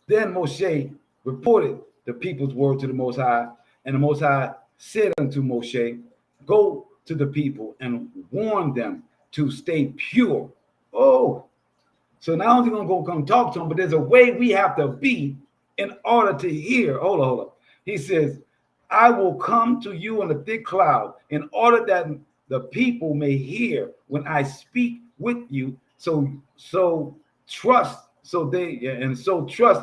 then Moshe reported the people's word to the Most High, and the Most High said unto Moshe, go to the people and warn them to stay pure. Oh, so not only going to go come talk to them, but there's a way we have to be in order to hear. Hold on. He says, I will come to you in a thick cloud in order that the people may hear when I speak with you. So trust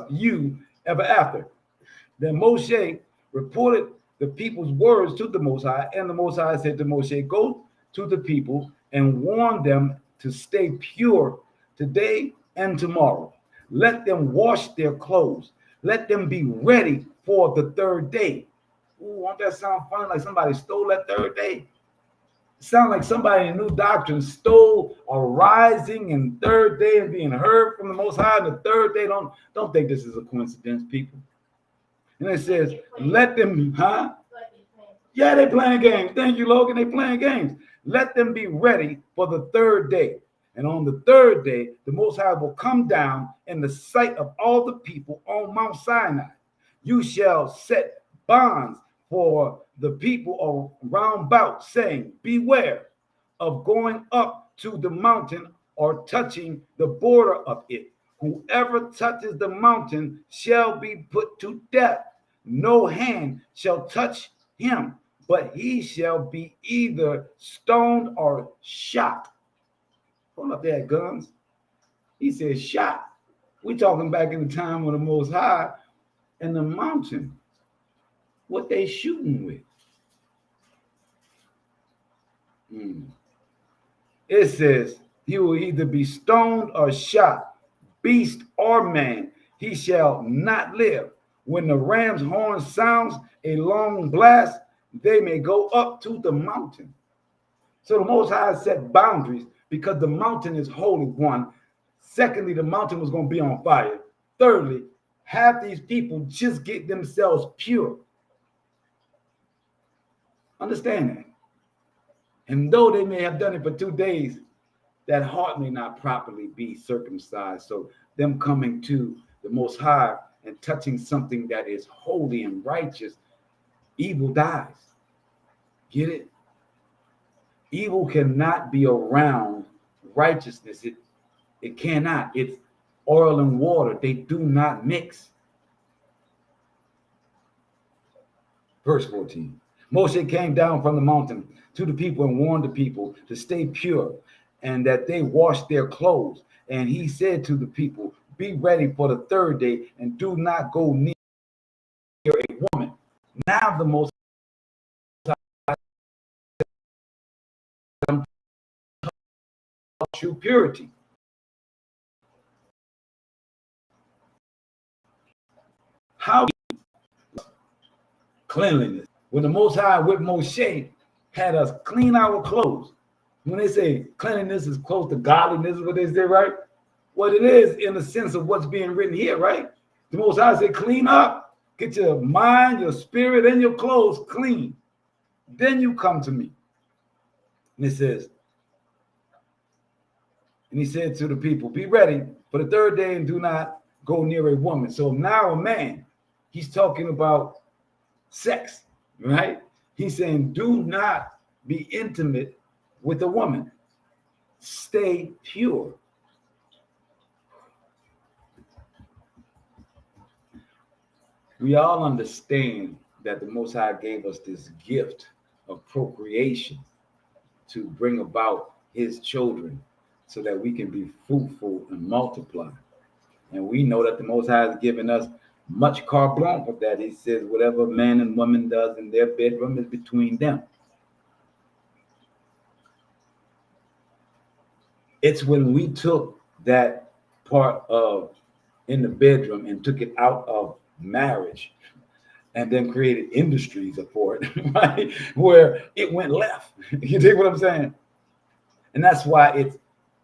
you ever after. Then Moshe reported the people's words to the Most High, and the Most High said to Moshe, go to the people and warn them to stay pure today and tomorrow. Let them wash their clothes. Let them be ready for the third day. Ooh, won't that sound funny? Like somebody stole that third day? It sounds like somebody in New Doctrine stole a rising and third day and being heard from the Most High on the third day. Don't think this is a coincidence, people. And it says, let them, Yeah, they playing games. Thank you, Logan. They playing games. Let them be ready for the third day. And on the third day, the Most High will come down in the sight of all the people on Mount Sinai. You shall set bonds for the people around about, saying, beware of going up to the mountain or touching the border of it. Whoever touches the mountain shall be put to death. No hand shall touch him, but he shall be either stoned or shot. Hold up there, guns. He said shot. We're talking back in the time of the Most High and the mountain. What they shooting with? It says he will either be stoned or shot, beast or man. He shall not live. When the ram's horn sounds a long blast, they may go up to the mountain. So the Most High set boundaries because the mountain is holy, one. Secondly, the mountain was going to be on fire. Thirdly, have these people just get themselves pure. Understand that. And though they may have done it for 2 days, that heart may not properly be circumcised. So them coming to the Most High and touching something that is holy and righteous, evil dies. Get it? Evil cannot be around righteousness. It cannot. It's oil and water. They do not mix. Verse 14. Moshe came down from the mountain to the people and warned the people to stay pure and that they wash their clothes. And he said to the people, be ready for the third day and do not go near a woman. Now the Most High true purity. How cleanliness. When the Most High with Moshe had us clean our clothes. When they say cleanliness is close to godliness, is what they say, right? What it is in the sense of what's being written here, right? The Most High said, clean up, get your mind, your spirit, and your clothes clean. Then you come to me. And it says, and he said to the people, be ready for the third day and do not go near a woman. So now a man, he's talking about sex, right? He's saying, do not be intimate with a woman. Stay pure. We all understand that the Most High gave us this gift of procreation to bring about his children so that we can be fruitful and multiply. And we know that the Most High has given us much carte blanche with that. He says whatever man and woman does in their bedroom is between them. It's when we took that part of in the bedroom and took it out of marriage and then created industries for it, right? Where it went left. You dig what I'm saying? And that's why it's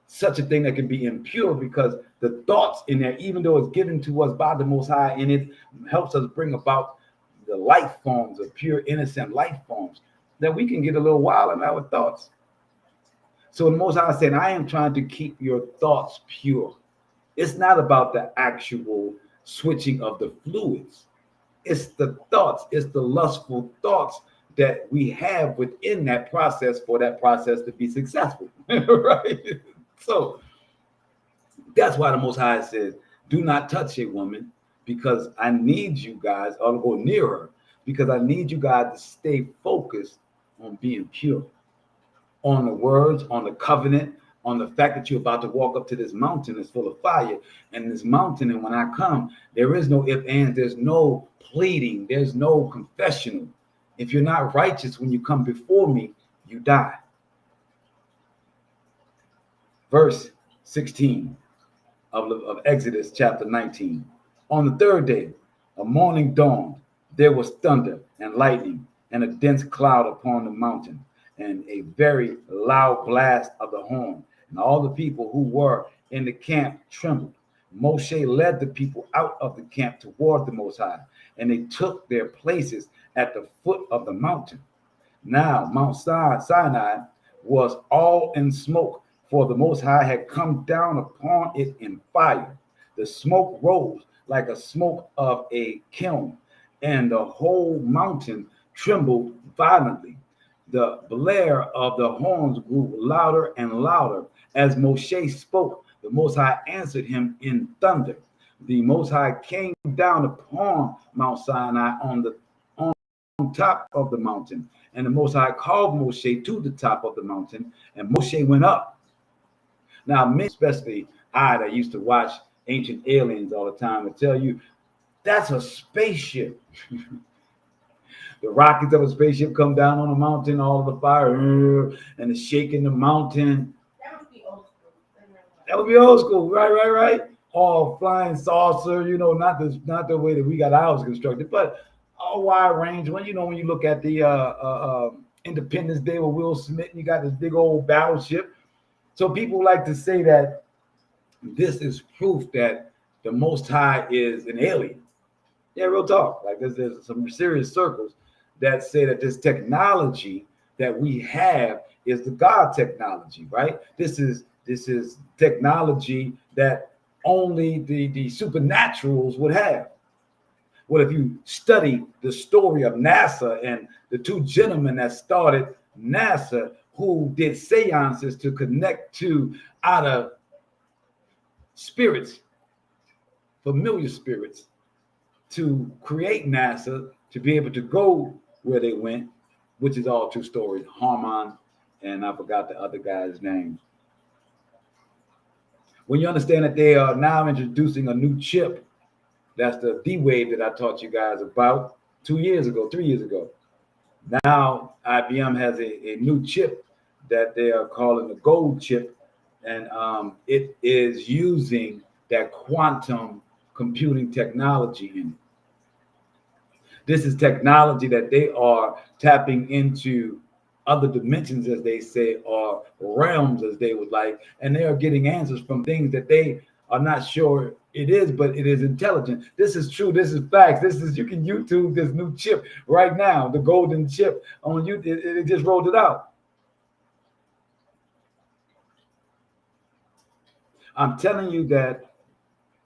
such a thing that can be impure, because the thoughts in there, even though it's given to us by the Most High, and it helps us bring about the life forms of pure, innocent life forms, that we can get a little wild in our thoughts. So the Most High said, I am trying to keep your thoughts pure. It's not about the actual switching of the fluids. It's the thoughts, it's the lustful thoughts that we have within that process for that process to be successful, right? So that's why the Most High says, do not touch a woman, because I need you guys, or go near her, because I need you guys to stay focused on being pure, on the words, on the covenant, on the fact that you're about to walk up to this mountain that's full of fire. And this mountain, and when I come, there is no ifs, ands, there's no pleading, there's no confessional. If you're not righteous when you come before me, you die. Verse 16 of Exodus chapter 19. On the third day, a morning dawned. There was thunder and lightning and a dense cloud upon the mountain, and a very loud blast of the horn. And all the people who were in the camp trembled. Moshe led the people out of the camp toward the Most High, and they took their places at the foot of the mountain. Now Mount Sinai was all in smoke, for the Most High had come down upon it in fire. The smoke rose like a smoke of a kiln, and the whole mountain trembled violently. The blare of the horns grew louder and louder. As Moshe spoke, the Most High answered him in thunder. The Most High came down upon Mount Sinai on top of the mountain, and the Most High called Moshe to the top of the mountain, and Moshe went up. Now, men, especially I that used to watch Ancient Aliens all the time, would tell you that's a spaceship. The rockets of a spaceship come down on the mountain, all of the fire, and it's shaking the mountain. That would be old school. That would be old school, right. All flying saucer, not the way that we got ours constructed, but a wide range. When when you look at the Independence Day with Will Smith, you got this big old battleship. So people like to say that this is proof that the Most High is an alien. Yeah, real talk. Like there's some serious circles that say that this technology that we have is the God technology, right? This is technology that only the supernaturals would have. Well, if you study the story of NASA and the two gentlemen that started NASA, who did seances to connect to outer spirits, familiar spirits, to create NASA, to be able to go where they went, which is all true stories. Harmon, and I forgot the other guy's name. When you understand that they are now introducing a new chip, that's the D-Wave that I taught you guys about 3 years ago. Now IBM has a new chip that they are calling the gold chip, and it is using that quantum computing technology in it. This is technology that they are tapping into other dimensions, as they say, or realms, as they would like, and they are getting answers from things that they are not sure it is, but it is intelligent. This is true. This is facts. You can YouTube this new chip right now, the golden chip on YouTube. It just rolled it out. I'm telling you that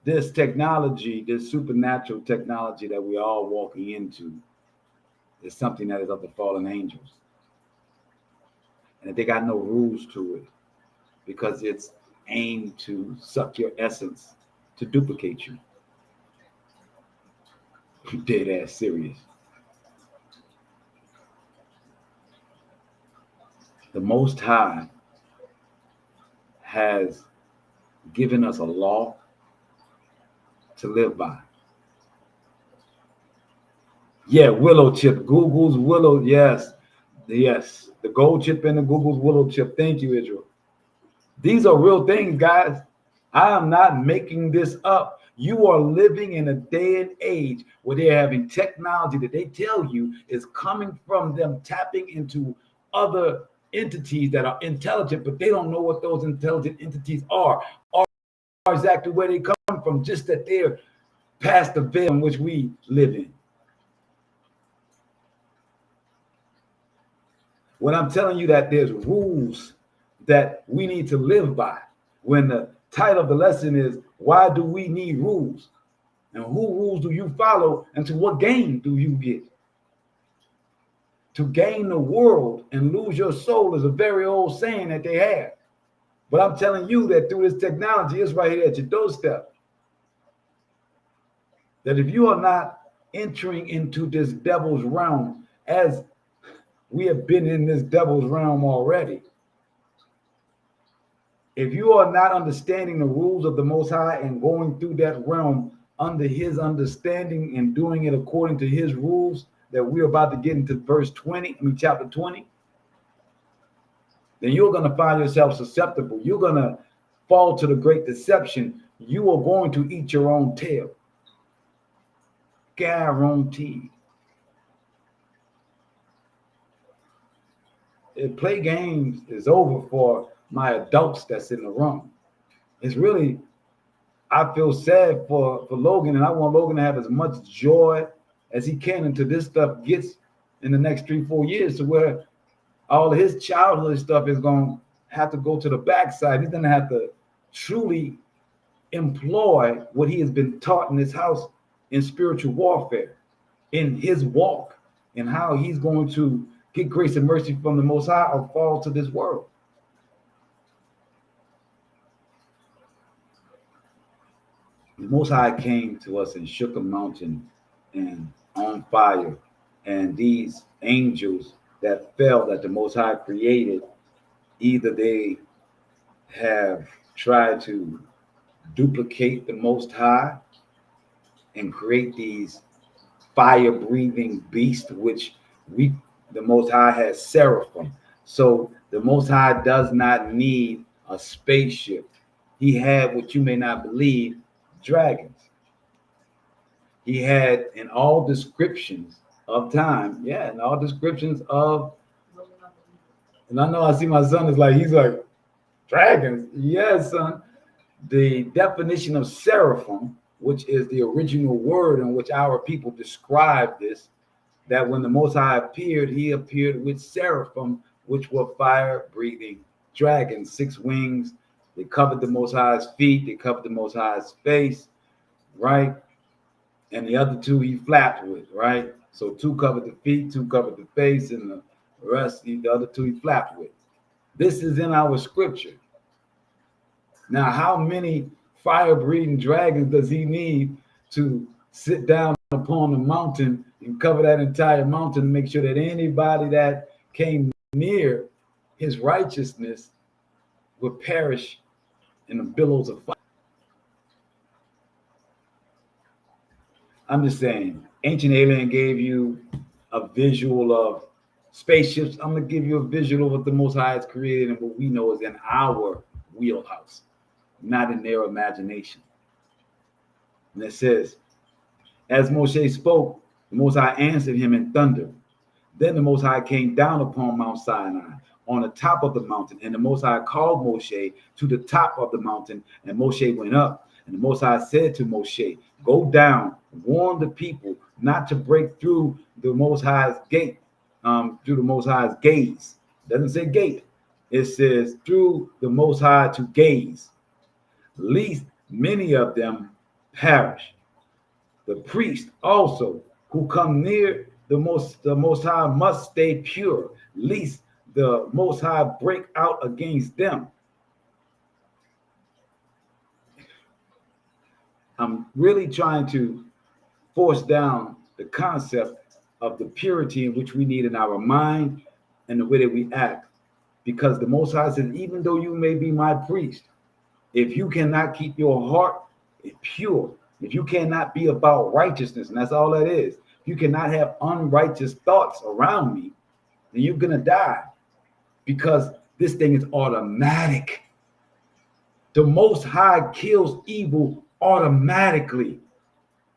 this technology, this supernatural technology that we're all walking into, is something that is of the fallen angels. And they got no rules to it, because it's aimed to suck your essence, to duplicate you. Dead ass serious. The Most High has given us a law to live by. Yeah, willow chip. Google's willow. Yes. Yes. The gold chip and the Google's willow chip. Thank you, Israel. These are real things, guys. I am not making this up. You are living in a day and age where they're having technology that they tell you is coming from them tapping into other entities that are intelligent, but they don't know what those intelligent entities are or exactly where they come from, just that they're past the veil in which we live in. When I'm telling you that there's rules that we need to live by, when the title of the lesson is, why do we need rules? And who rules do you follow? And to what gain do you get? To gain the world and lose your soul is a very old saying that they have. But I'm telling you that through this technology, it's right here at your doorstep. That if you are not entering into this devil's realm, as we have been in this devil's realm already, if you are not understanding the rules of the Most High and going through that realm under his understanding and doing it according to his rules, that we're about to get into chapter 20, then you're going to find yourself susceptible. You're going to fall to the great deception. You are going to eat your own tail. Guaranteed. Play games is over for my adults that's in the room. It's really, I feel sad for Logan, and I want Logan to have as much joy as he can until this stuff gets in the next 3-4 years, to where all of his childhood stuff is going to have to go to the backside. He's going to have to truly employ what he has been taught in his house in spiritual warfare, in his walk, and how he's going to get grace and mercy from the Most High or fall to this world. The Most High came to us and shook a mountain and on fire, and these angels that fell that the Most High created, either they have tried to duplicate the Most High and create these fire-breathing beasts, which the Most High has seraphim. So the Most High does not need a spaceship. He had, what you may not believe, dragons. He had, in all descriptions of time, in all descriptions of, and I know I see my son is like, he's like, dragons? Yes, son. The definition of seraphim, which is the original word in which our people describe this, that when the Most High appeared, he appeared with seraphim, which were fire-breathing dragons, 6 wings. They covered the Most High's feet. They covered the Most High's face, right? And the other 2 he flapped with, right? So 2 covered the feet, 2 covered the face, and the rest, the other 2 he flapped with. This is in our scripture. Now, how many fire-breathing dragons does he need to sit down upon the mountain and cover that entire mountain and make sure that anybody that came near his righteousness would perish in the billows of fire? I'm just saying, Ancient Alien gave you a visual of spaceships. I'm going to give you a visual of what the Most High has created and what we know is in our wheelhouse, not in their imagination. And it says, as Moshe spoke, the Most High answered him in thunder. Then the Most High came down upon Mount Sinai on the top of the mountain, and the Most High called Moshe to the top of the mountain, and Moshe went up. And the Most High said to Moshe, go down, warn the people not to break through the Most High's gate, through the Most High's gaze. It doesn't say gate. It says through the Most High to gaze, lest many of them perish. The priest also who come near the Most High must stay pure, lest the Most High break out against them. I'm really trying to force down the concept of the purity in which we need in our mind and the way that we act. Because the Most High says, even though you may be my priest, if you cannot keep your heart pure, if you cannot be about righteousness, and that's all that is, If you cannot have unrighteous thoughts around me, then you're going to die, because this thing is automatic. The Most High kills evil automatically.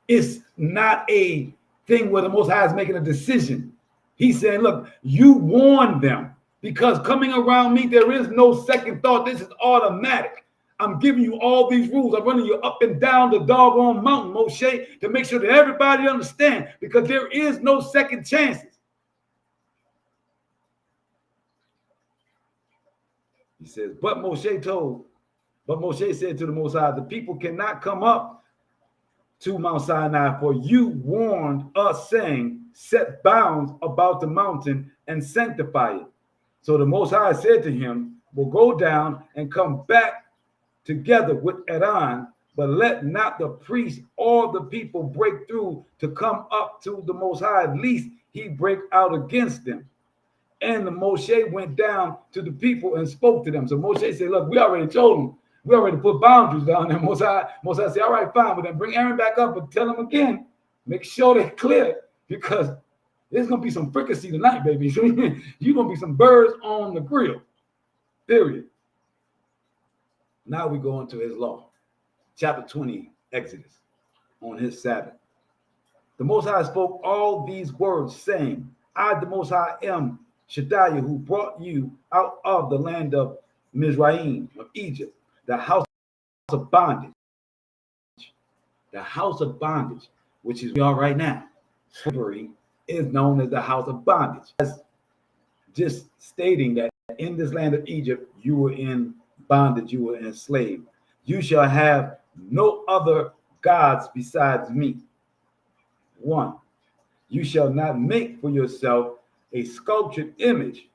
It's not a thing where the Most High is making a decision. He's saying, look, you warn them, because coming around me, there is no second thought. This is automatic. I'm giving you all these rules. I'm running you up and down the doggone mountain, Moshe, to make sure that everybody understands, because there is no second chances. He says, but Moshe said to the Most High, the people cannot come up to Mount Sinai, for you warned us, saying, set bounds about the mountain and sanctify it. So the Most High said to him, we'll go down and come back together with Aaron, but let not the priest or the people break through to come up to the Most High, lest he break out against them. And the Moshe went down to the people and spoke to them. So Moshe said, look, we already told them. We already put boundaries down there. Moshe said, all right, fine. But then bring Aaron back up and tell them again. Make sure they're clear, because there's going to be some fricassee tonight, baby. So you're going to be some birds on the grill, period. Now we go into his law. Chapter 20, Exodus, on his Sabbath. The Most High spoke all these words, saying, I, the Most High, am Shaddai, who brought you out of the land of Mizraim, of Egypt, the house of bondage. The house of bondage, which is we are right now. Slavery is known as the house of bondage. As just stating that in this land of Egypt, you were in bondage, you were enslaved. You shall have no other gods besides me. 1. You shall not make for yourself a sculptured image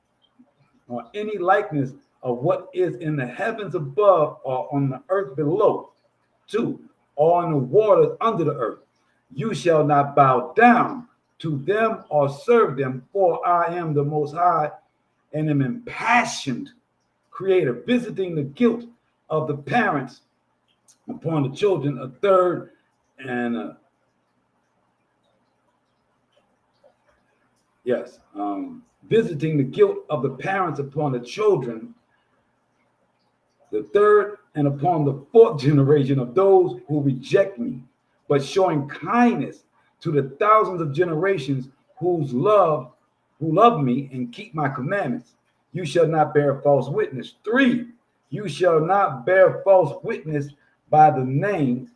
or any likeness of what is in the heavens above or on the earth below. 2. Or in the waters under the earth. You shall not bow down to them or serve them, for I am the Most High and am impassioned creator, visiting the guilt of the parents upon the children, a third, and visiting the guilt of the parents upon the children, the third, and upon the fourth generation of those who reject me, but showing kindness to the thousands of generations who love me and keep my commandments. You shall not bear false witness. 3, you shall not bear false witness by the name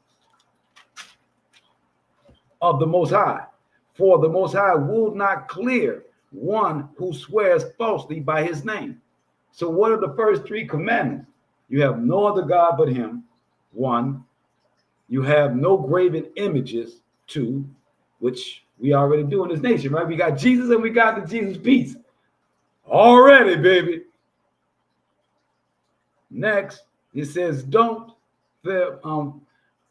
of the Most High, for the Most High will not clear one who swears falsely by his name. So what are the first 3 commandments? You have no other God but him. 1, you have no graven images. 2, which we already do in this nation, right? We got Jesus and we got the Jesus piece already, baby. Next, it says, don't bear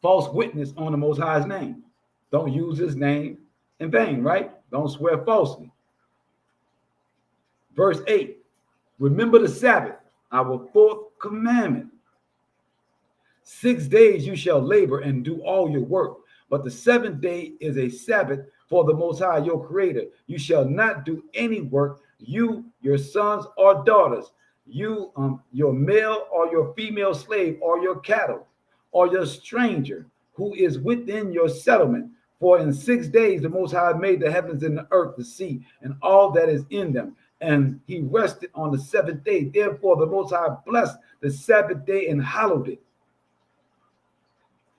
false witness on the Most High's name. Don't use his name in vain, right? Don't swear falsely. Verse 8, remember the Sabbath, our 4th commandment. 6 days you shall labor and do all your work, but the 7th day is a Sabbath for the Most High, your creator. You shall not do any work, you, your sons or daughters, you, your male or your female slave, or your cattle, or your stranger who is within your settlement. For in 6 days the Most High made the heavens and the earth, the sea, and all that is in them. And he rested on the 7th day. Therefore the Most High blessed the Sabbath day and hallowed it.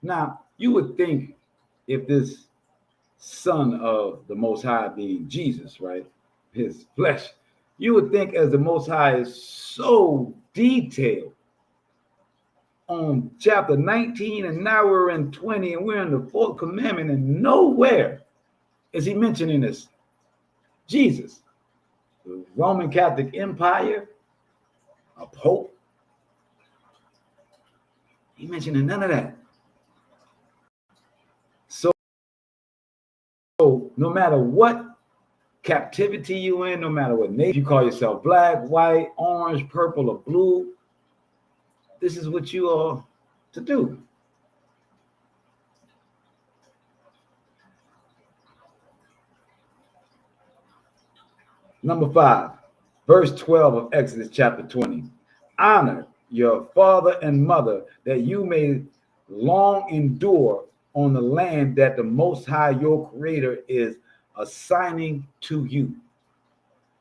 Now, you would think if this son of the Most High being Jesus, right, his flesh, you would think as the Most High is so detailed on chapter 19, and now we're in 20, and we're in the 4th commandment, and nowhere is he mentioning this Jesus, the Roman Catholic Empire, a pope. He mentioning none of that. So no matter what captivity you in, no matter what nation you call yourself, black, white, orange, purple, or blue, this is what you are to do. Number 5, verse 12 of Exodus chapter 20. Honor your father and mother, that you may long endure on the land that the Most High, your Creator, is assigning to you.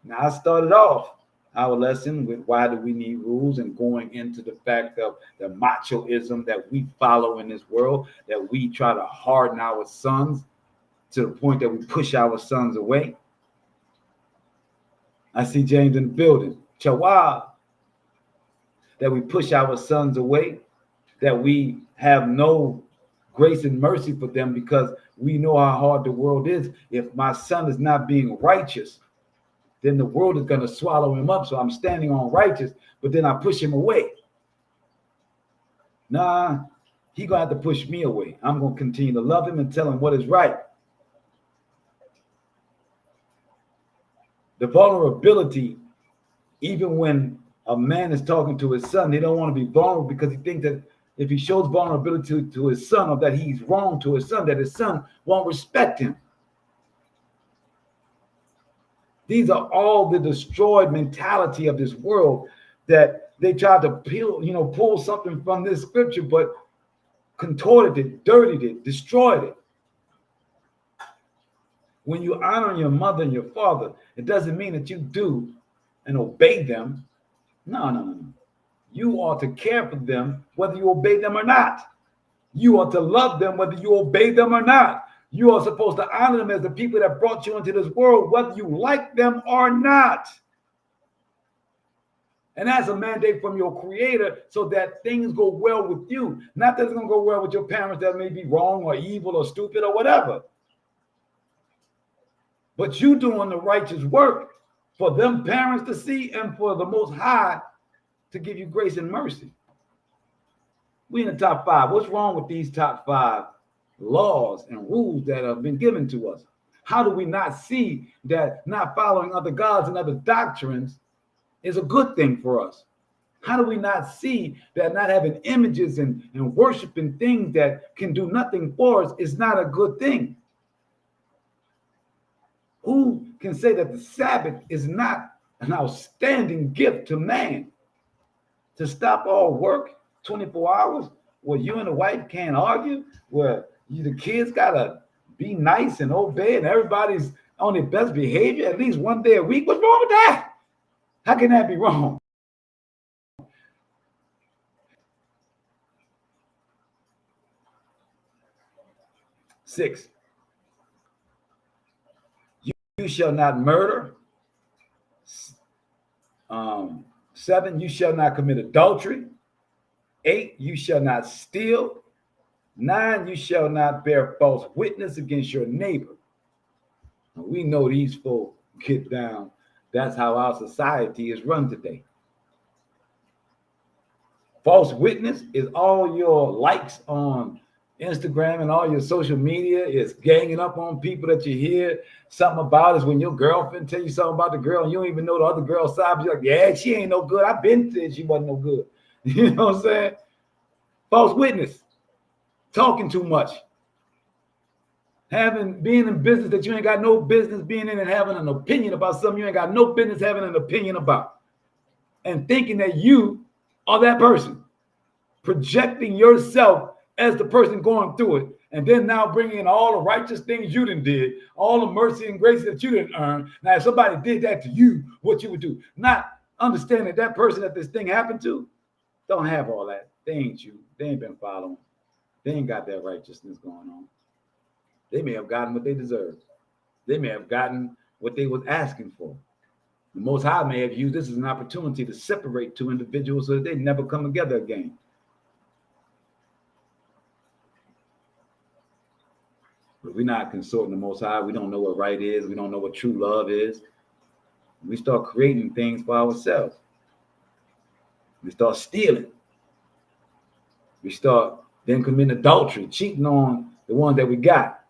Now, I started off our lesson with why do we need rules, and going into the fact of the machoism that we follow in this world, that we try to harden our sons to the point that we push our sons away. I see James in the building. Chawa. That we push our sons away, that we have no grace and mercy for them because we know how hard the world is. If my son is not being righteous, then the world is going to swallow him up. So I'm standing on righteous, but then I push him away. Nah, he's going to have to push me away. I'm going to continue to love him and tell him what is right. The vulnerability, even when a man is talking to his son, they don't want to be vulnerable because he thinks that if he shows vulnerability to his son, or that he's wrong to his son, that his son won't respect him. These are all the destroyed mentality of this world, that they tried to pull something from this scripture, but contorted it, dirtied it, destroyed it. When you honor your mother and your father, it doesn't mean that you do and obey them. No. You ought to care for them whether you obey them or not. You ought to love them whether you obey them or not. You are supposed to honor them as the people that brought you into this world, whether you like them or not. And that's a mandate from your Creator, so that things go well with you. Not that it's going to go well with your parents that may be wrong or evil or stupid or whatever. But you doing the righteous work for them parents to see, and for the Most High to give you grace and mercy. We in the top 5. What's wrong with these top 5 laws and rules that have been given to us? How do we not see that not following other gods and other doctrines is a good thing for us? How do we not see that not having images and worshiping things that can do nothing for us is not a good thing? Who can say that the Sabbath is not an outstanding gift to man? To stop all work 24 hours, where you and the wife can't argue, where the kids got to be nice and obey, and everybody's on their best behavior at least one day a week. What's wrong with that? How can that be wrong? Six, you shall not murder. 7, you shall not commit adultery. 8, you shall not steal. 9, you shall not bear false witness against your neighbor. And we know these folk get down. That's how our society is run today. False witness is all your likes on Instagram and all your social media is ganging up on people that you hear something about. Is when your girlfriend tell you something about the girl and you don't even know the other girl's side, but you're like, yeah, she ain't no good. I've been said she wasn't no good. You know what I'm saying? False witness, talking too much, being in business that you ain't got no business being in, and having an opinion about something you ain't got no business having an opinion about, and thinking that you are that person, projecting yourself as the person going through it, and then now bringing in all the righteous things you done did, all the mercy and grace that you didn't earn. Now, if somebody did that to you, what you would do? Not understanding that person that this thing happened to don't have all that. They ain't you. They ain't been following. They ain't got that righteousness going on. They may have gotten what they deserved. They may have gotten what they was asking for. The Most High may have used this as an opportunity to separate two individuals so that they never come together again. But we're not consulting the Most High. We don't know what right is. We don't know what true love is. We start creating things for ourselves. We start stealing. We start then committing adultery, cheating on the ones that we got.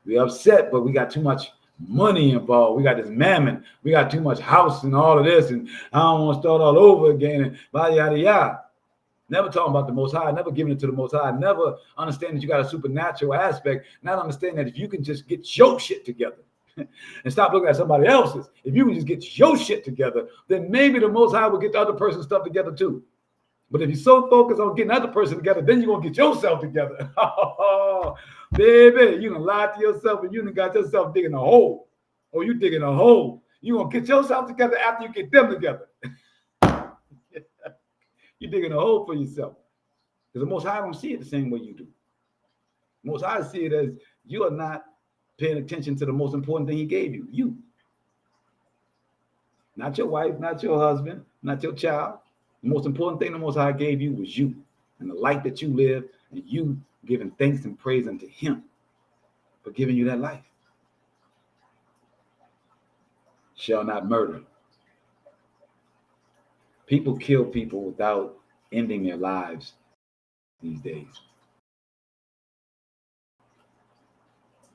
We're upset, but we got too much money involved. We got this mammon. We got too much house and all of this, and I don't want to start all over again, and yada, yada, yada. Never talking about the Most High, never giving it to the Most High, never understanding that you got a supernatural aspect, not understanding that if you can just get your shit together, And stop looking at somebody else's. If you can just get your shit together, then maybe the Most High will get the other person's stuff together too. But if you're so focused on getting the other person together, then you're going to get yourself together. Baby, you done lied to yourself and you done got yourself digging a hole. Oh, you digging a hole. You're going to get yourself together after you get them together. You're digging a hole for yourself. Because the Most High don't see it the same way you do. The Most High see it as you are not paying attention to the most important thing he gave you. You. Not your wife, not your husband, not your child. The most important thing the Most High gave you was you and the life that you live, and you giving thanks and praise unto him for giving you that life. Shall not murder. People kill people without ending their lives these days.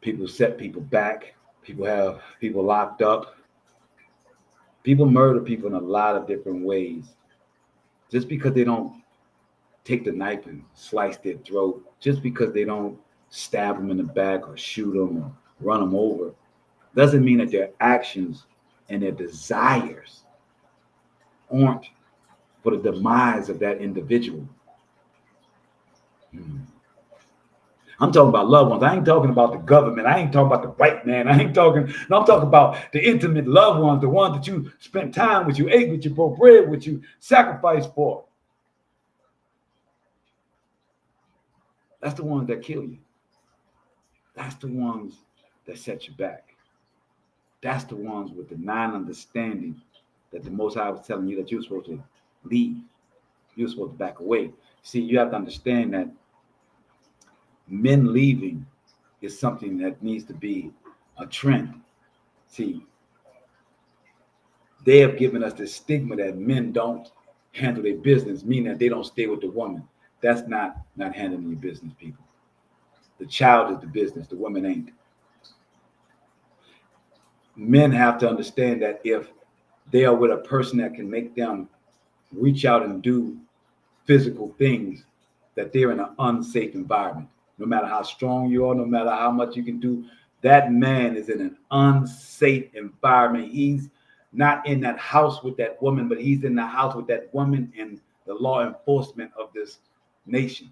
People set people back. People have people locked up. People murder people in a lot of different ways. Just because they don't take the knife and slice their throat, just because they don't stab them in the back or shoot them or run them over, doesn't mean that their actions and their desires aren't for the demise of that individual. I'm talking about loved ones. I ain't talking about the government. I ain't talking about the white man. I'm talking about the intimate loved ones, the ones that you spent time with, you ate with, you broke bread with, you sacrificed for. That's the ones that kill you. That's the ones that set you back. That's the ones with the non-understanding that the Most High was telling you that you're supposed to leave. You're supposed to back away. See, you have to understand that men leaving is something that needs to be a trend. See, they have given us the stigma that men don't handle their business, meaning that they don't stay with the woman. That's not handling your business, people. The child is the business, the woman ain't. Men have to understand that if they are with a person that can make them reach out and do physical things, that they're in an unsafe environment. No matter how strong you are, no matter how much you can do, that man is in an unsafe environment. He's not in that house with that woman, but he's in the house with that woman and the law enforcement of this nation.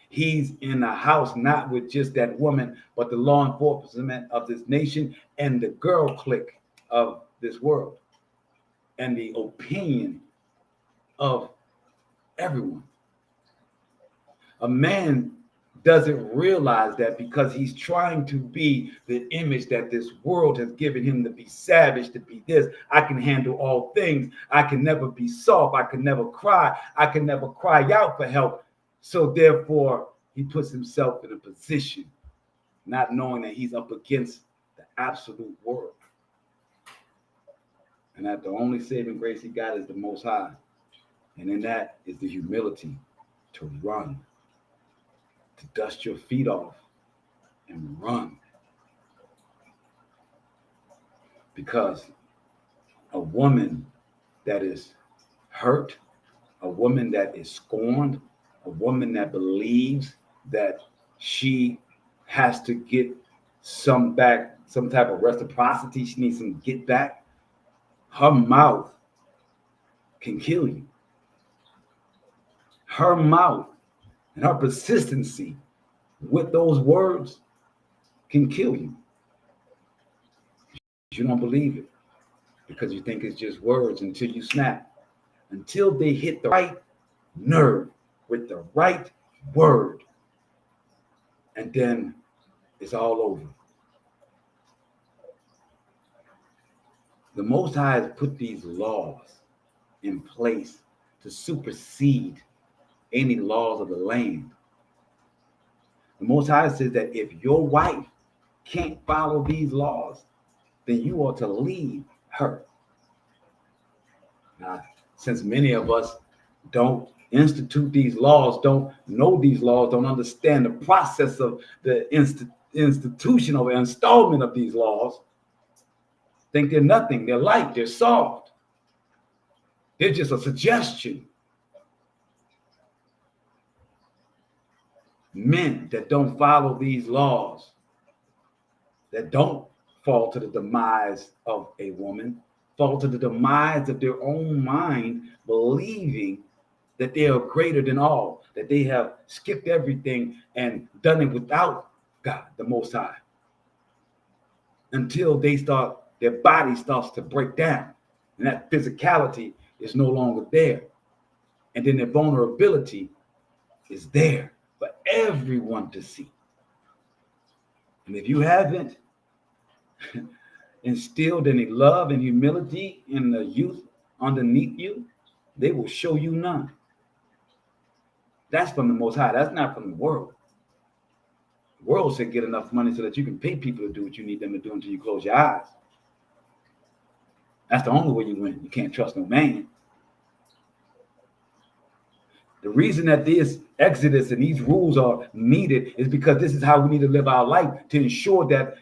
He's in the house not with just that woman, but the law enforcement of this nation and the girl clique of this world and the opinion of everyone. A man doesn't realize that because he's trying to be the image that this world has given him, to be savage, to be this. I can handle all things. I can never be soft. I can never cry. I can never cry out for help. So therefore, he puts himself in a position not knowing that he's up against the absolute world. And that the only saving grace he got is the Most High. And in that is the humility to run, to dust your feet off and run. Because a woman that is hurt, a woman that is scorned, a woman that believes that she has to get some back, some type of reciprocity, she needs some get back, her mouth can kill you. Her mouth and her persistency with those words can kill you. You don't believe it because you think it's just words until you snap, until they hit the right nerve with the right word, and then it's all over. The Most High has put these laws in place to supersede any laws of the land. The Most High says that if your wife can't follow these laws, then you ought to leave her. Now, since many of us don't institute these laws, don't know these laws, don't understand the process of the institutional installment of these laws, think they're nothing, they're light, they're soft. They're just a suggestion. Men that don't follow these laws, that don't fall to the demise of a woman, fall to the demise of their own mind, believing that they are greater than all, that they have skipped everything and done it without God, the Most High, until their body starts to break down, and that physicality is no longer there. And then their vulnerability is there for everyone to see. And if you haven't instilled any love and humility in the youth underneath you, they will show you none. That's from the Most High. That's not from the world. The world said get enough money so that you can pay people to do what you need them to do until you close your eyes. That's the only way you win. You can't trust no man. The reason that this exodus and these rules are needed is because this is how we need to live our life to ensure that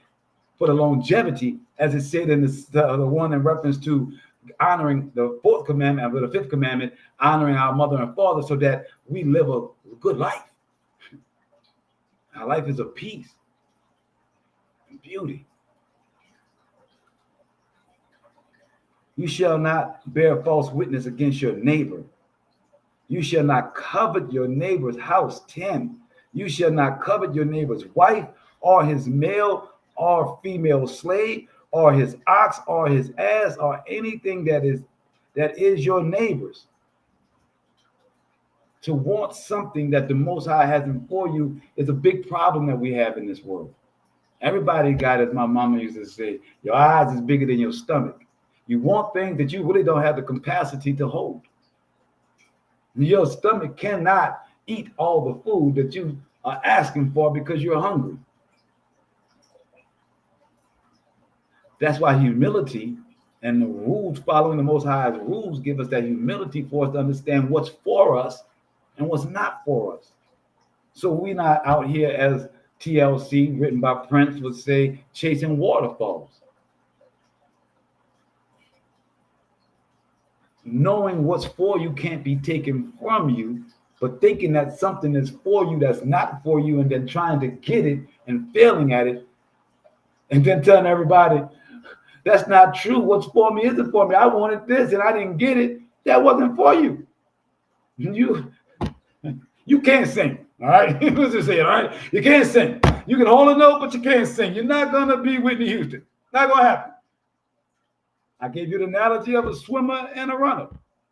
for the longevity, as it said in the one in reference to honoring the fourth commandment, or the fifth commandment, honoring our mother and father, so that we live a good life. Our life is of peace and beauty. You shall not bear false witness against your neighbor. You shall not covet your neighbor's house. 10. You shall not covet your neighbor's wife, or his male or female slave, or his ox, or his ass, or anything that is your neighbor's. To want something that the Most High hasn't for you is a big problem that we have in this world. Everybody got, as my mama used to say, your eyes is bigger than your stomach. You want things that you really don't have the capacity to hold. Your stomach cannot eat all the food that you are asking for because you're hungry. That's why humility and the rules, following the Most High's rules, give us that humility for us to understand what's for us and what's not for us. So we're not out here, as TLC, written by Prince, would say, chasing waterfalls. Knowing what's for you can't be taken from you, but thinking that something is for you that's not for you, and then trying to get it and failing at it, and then telling everybody, that's not true. What's for me isn't for me. I wanted this and I didn't get it. That wasn't for you. You can't sing, all right? Let's just say it, all right? You can't sing. You can hold a note, but you can't sing. You're not going to be Whitney Houston. Not going to happen. I gave you the analogy of a swimmer and a runner.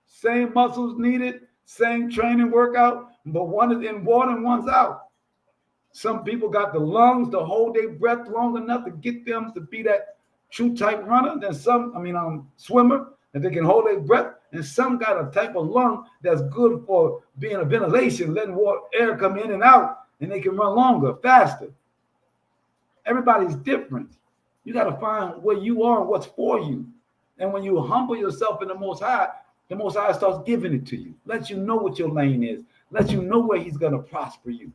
Same muscles needed, same training workout, but one is in water and one's out. Some people got the lungs to hold their breath long enough to get them to be that true type runner. Then swimmer, that they can hold their breath. And some got a type of lung that's good for being a ventilation, letting air come in and out, and they can run longer, faster. Everybody's different. You got to find where you are and what's for you. And when you humble yourself in the Most High starts giving it to you. Lets you know what your lane is. Lets you know where he's going to prosper you.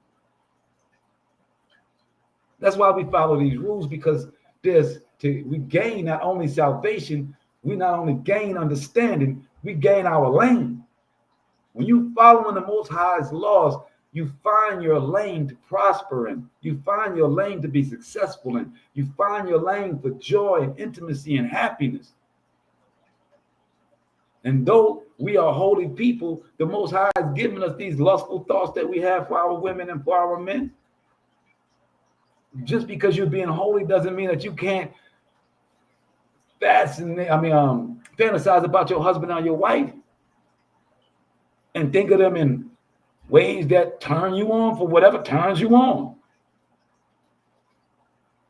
That's why we follow these rules, because we gain not only salvation, we not only gain understanding, we gain our lane. When you follow in the Most High's laws, you find your lane to prosper in. You find your lane to be successful in. You find your lane for joy and intimacy and happiness. And though we are holy people, the Most High has given us these lustful thoughts that we have for our women and for our men. Just because you're being holy doesn't mean that you can't fantasize about your husband or your wife and think of them in ways that turn you on for whatever turns you on.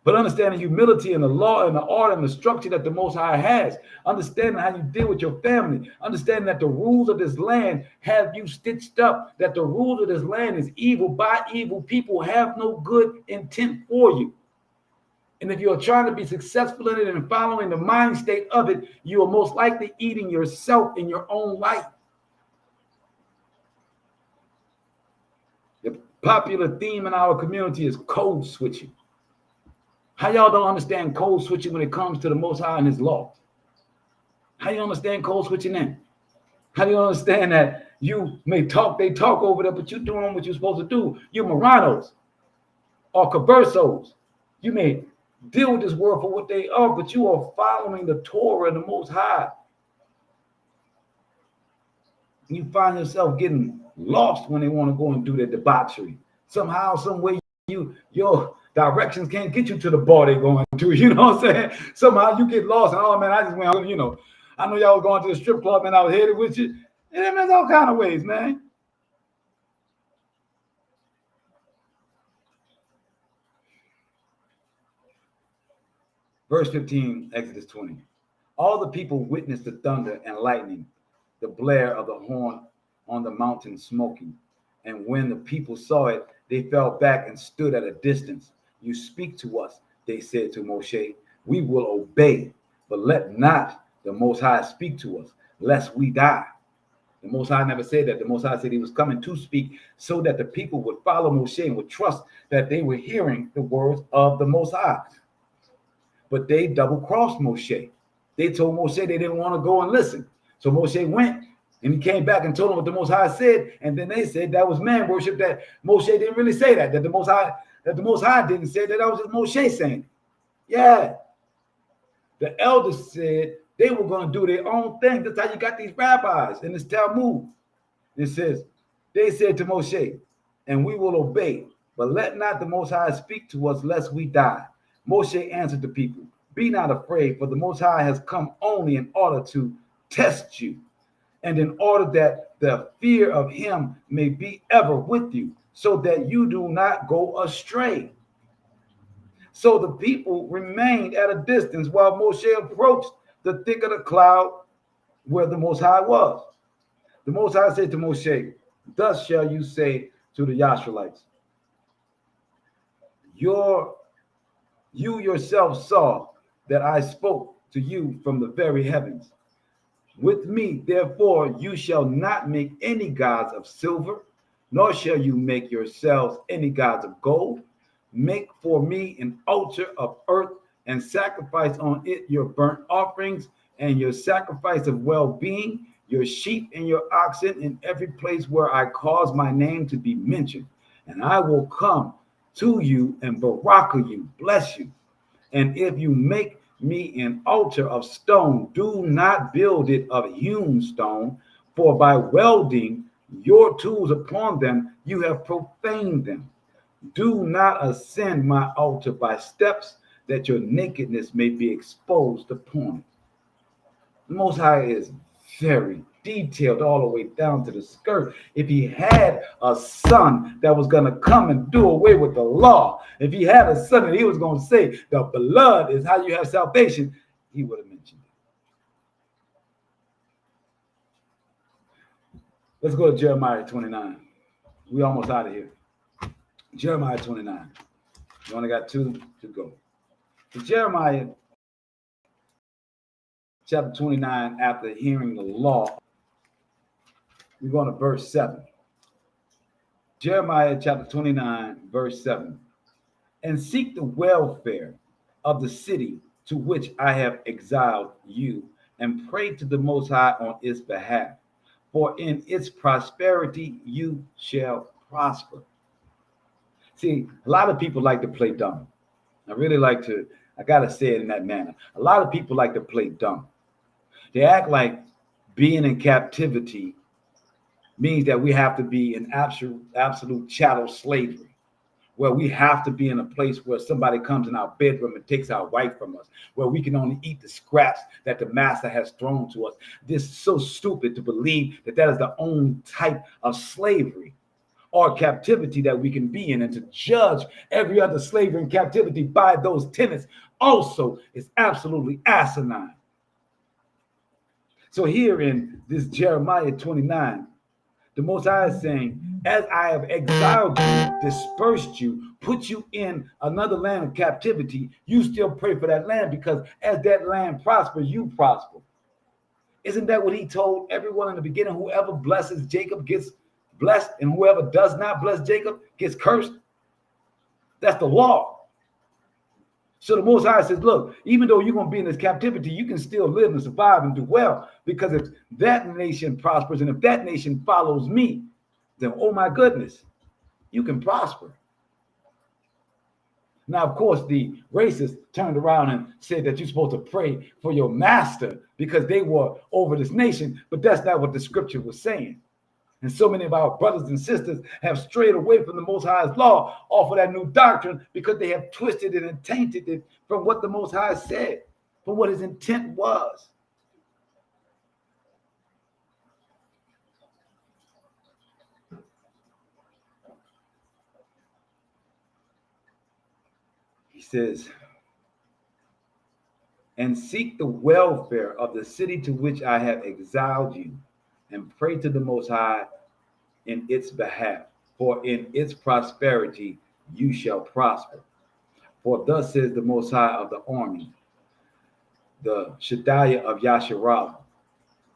But understanding humility and the law and the order and the structure that the Most High has, understanding how you deal with your family, understanding that the rules of this land have you stitched up, that the rules of this land is evil by evil people, have no good intent for you. And if you're trying to be successful in it and following the mind state of it, you are most likely eating yourself in your own life. The popular theme in our community is code switching. How y'all don't understand code switching when it comes to the Most High and his law? How you understand code switching then? How do you understand that they talk over there, but you're doing what you're supposed to do? You're Moranos or Conversos. You may deal with this world for what they are, but you are following the Torah and the Most High. You find yourself getting lost when they want to go and do their debauchery. Somehow, some way, your directions can't get you to the bar they're going to. You know what I'm saying? Somehow you get lost. And, oh man, I just went. I know y'all was going to the strip club and I was headed with you. And there's all kind of ways, man. Verse 15, Exodus 20. All the people witnessed the thunder and lightning, the blare of the horn on the mountain smoking. And when the people saw it, they fell back and stood at a distance. You speak to us, they said to Moshe. We will obey, but let not the Most High speak to us, lest we die. The Most High never said that. The Most High said he was coming to speak so that the people would follow Moshe and would trust that they were hearing the words of the Most High. But they double-crossed Moshe. They told Moshe they didn't want to go and listen. So Moshe went and he came back and told them what the Most High said. And then they said that was man worship, that Moshe didn't really say that the Most High didn't say that was just Moshe saying. Yeah. The elders said they were going to do their own thing. That's how you got these rabbis in this Talmud. It says, they said to Moshe, and we will obey, but let not the Most High speak to us lest we die. Moshe answered the people, be not afraid, for the Most High has come only in order to test you, and in order that the fear of him may be ever with you, so that you do not go astray. So the people remained at a distance while Moshe approached the thick of the cloud where the Most High was. The Most High said to Moshe, thus shall you say to the Yasharites, you yourself saw that I spoke to you from the very heavens. With me, therefore, you shall not make any gods of silver, nor shall you make yourselves any gods of gold. Make for me an altar of earth and sacrifice on it your burnt offerings and your sacrifice of well-being, your sheep and your oxen in every place where I cause my name to be mentioned. And I will come to you and baraka you, bless you. And if you make me an altar of stone, do not build it of hewn stone, for by welding your tools upon them, you have profaned them. Do not ascend my altar by steps, that your nakedness may be exposed upon it. The Most High is very detailed all the way down to the skirt. If he had a son that was going to come and do away with the law, if he had a son that he was going to say the blood is how you have salvation, he would have mentioned it. Let's go to Jeremiah 29. We almost out of here. Jeremiah 29. We only got 2 to go. So Jeremiah chapter 29, after hearing the law, we're going to verse 7. Jeremiah chapter 29, verse 7. And seek the welfare of the city to which I have exiled you, and pray to the Most High on its behalf. For in its prosperity you shall prosper. See, a lot of people like to play dumb. I got to say it in that manner. A lot of people like to play dumb. They act like being in captivity means that we have to be in absolute chattel slavery, where we have to be in a place where somebody comes in our bedroom and takes our wife from us, where we can only eat the scraps that the master has thrown to us. This is so stupid to believe that that is the only type of slavery or captivity that we can be in, and to judge every other slavery and captivity by those tenets also is absolutely asinine. So here in this Jeremiah 29, the Most High is saying, as I have exiled you, dispersed you, put you in another land of captivity, you still pray for that land, because as that land prospers, you prosper. Isn't that what he told everyone in the beginning? Whoever blesses Jacob gets blessed, and whoever does not bless Jacob gets cursed. That's the law. So the Most High says, look, even though you're going to be in this captivity, you can still live and survive and do well, because if that nation prospers and if that nation follows me, then, oh my goodness, you can prosper. Now, of course, the racists turned around and said that you're supposed to pray for your master because they were over this nation, but that's not what the scripture was saying. And so many of our brothers and sisters have strayed away from the Most High's law off of that new doctrine because they have twisted it and tainted it from what the Most High said, from what his intent was. He says, and seek the welfare of the city to which I have exiled you, and pray to the Most High in its behalf, for in its prosperity you shall prosper. For thus says the Most High of the army, the Shaddai of Yasharallah,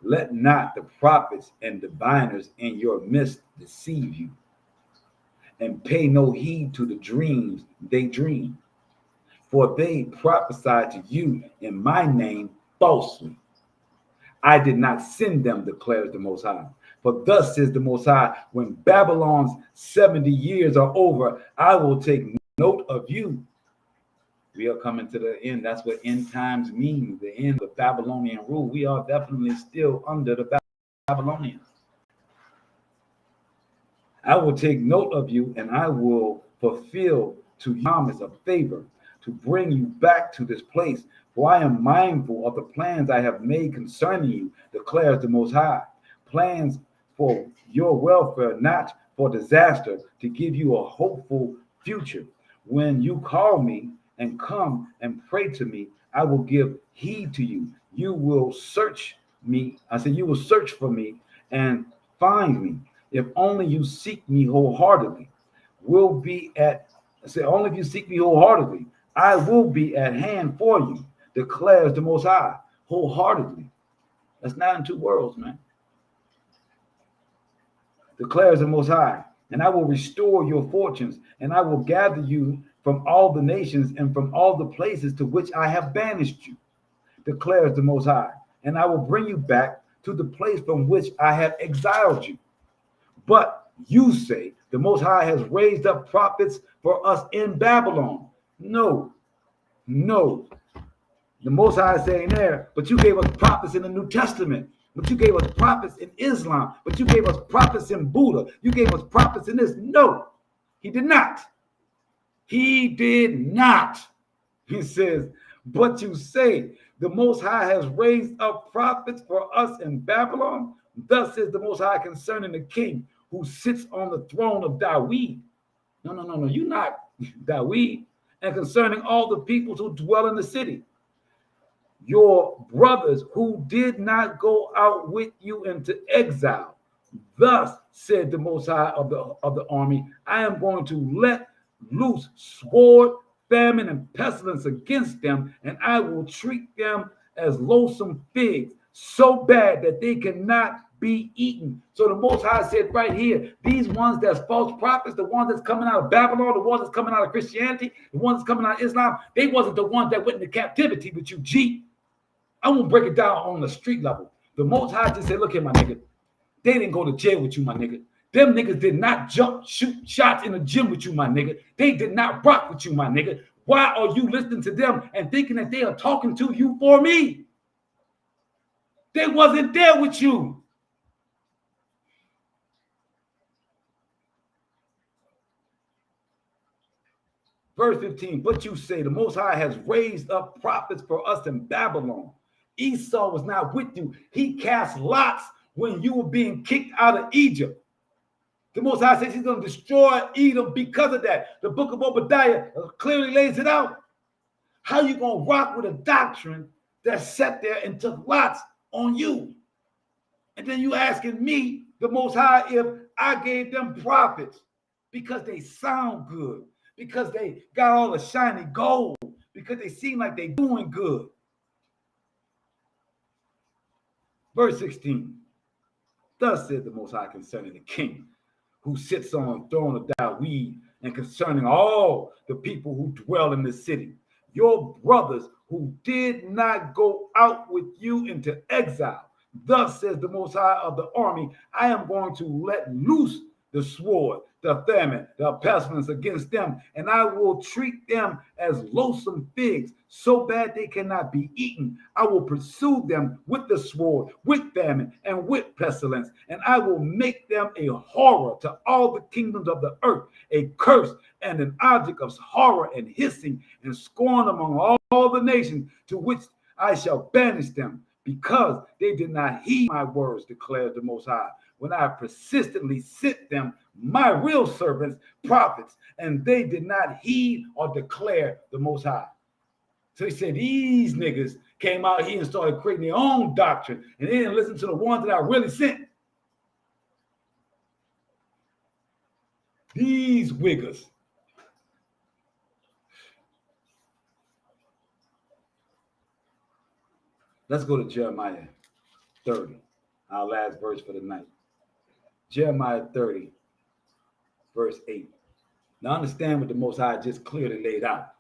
let not the prophets and diviners in your midst deceive you, and pay no heed to the dreams they dream. For they prophesy to you in my name falsely. I did not send them, declares the Most High. For thus says the Most High, when Babylon's 70 years are over, I will take note of you. We are coming to the end. That's what end times means, the end of Babylonian rule. We are definitely still under the Babylonians. I will take note of you, and I will fulfill to you promise of favor, to bring you back to this place. For I am mindful of the plans I have made concerning you, declares the Most High. Plans for your welfare, not for disaster, to give you a hopeful future. When you call me and come and pray to me, I will give heed to you. You will search me. I said, you will search for me and find me. If only you seek me wholeheartedly, only if you seek me wholeheartedly, I will be at hand for you, declares the Most High, wholeheartedly. That's not in two worlds, man. Declares the Most High, and I will restore your fortunes, and I will gather you from all the nations and from all the places to which I have banished you, declares the Most High, and I will bring you back to the place from which I have exiled you. But you say, the Most High has raised up prophets for us in Babylon. No. The Most High is saying there, but you gave us prophets in the New Testament. But you gave us prophets in Islam. But you gave us prophets in Buddha. You gave us prophets in this. No, he did not. He did not. He says, but you say, the Most High has raised up prophets for us in Babylon. Thus says the Most High concerning the king who sits on the throne of Dawid. No, you're not Dawid. And concerning all the peoples who dwell in the city, your brothers who did not go out with you into exile. Thus said the Most High of the army, I am going to let loose sword, famine, and pestilence against them, and I will treat them as loathsome figs, so bad that they cannot be eaten. So the Most High said right here, these ones that's false prophets, the ones that's coming out of Babylon, the ones that's coming out of Christianity, the ones that's coming out of Islam, they wasn't the ones that went into captivity with you, G. I won't break it down on the street level. The Most High just said, look here, my nigga, they didn't go to jail with you, my nigga. Them niggas did not shoot shots in the gym with you, my nigga. They did not rock with you, my nigga. Why are you listening to them and thinking that they are talking to you for me? They wasn't there with you. Verse 15, but you say, the Most High has raised up prophets for us in Babylon. Esau was not with you. He cast lots when you were being kicked out of Egypt. The Most High says he's going to destroy Edom because of that. The book of Obadiah clearly lays it out. How you going to rock with a doctrine that sat there and took lots on you? And then you asking me, the Most High, if I gave them prophets because they sound good, because they got all the shiny gold, because they seem like they're doing good. Verse 16, thus said the Most High concerning the king who sits on the throne of Dawid, and concerning all the people who dwell in the city, your brothers who did not go out with you into exile. Thus says the Most High of the army, I am going to let loose the sword, the famine, the pestilence against them, and I will treat them as loathsome figs, so bad they cannot be eaten. I will pursue them with the sword, with famine, and with pestilence, and I will make them a horror to all the kingdoms of the earth, a curse and an object of horror and hissing and scorn among all the nations to which I shall banish them, because they did not heed my words, declares the Most High, when I persistently sent them my real servants, prophets, and they did not heed or declare the Most High. So he said, these niggas came out here and started creating their own doctrine, and they didn't listen to the ones that I really sent. These wiggers. Let's go to Jeremiah 30, our last verse for the night. Jeremiah 30, verse 8. Now understand what the Most High just clearly laid out.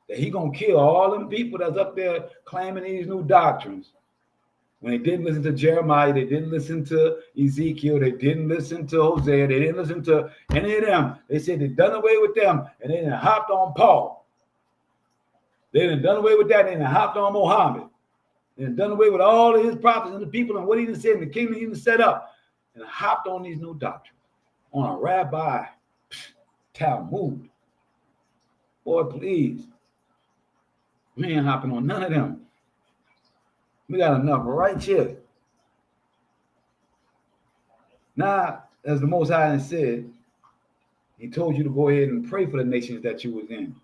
That he gonna kill all them people that's up there claiming these new doctrines. When they didn't listen to Jeremiah, they didn't listen to Ezekiel, they didn't listen to Hosea, they didn't listen to any of them. They said they done away with them, and they done hopped on Paul. They done away with that, and they done hopped on Muhammad. They done away with all of his prophets and the people and what he done said and the kingdom he done set up, and hopped on these new doctrines on a rabbi Talmud. Boy, please. We ain't hopping on none of them. We got enough right here. Now, as the Most High said, he told you to go ahead and pray for the nations that you was in.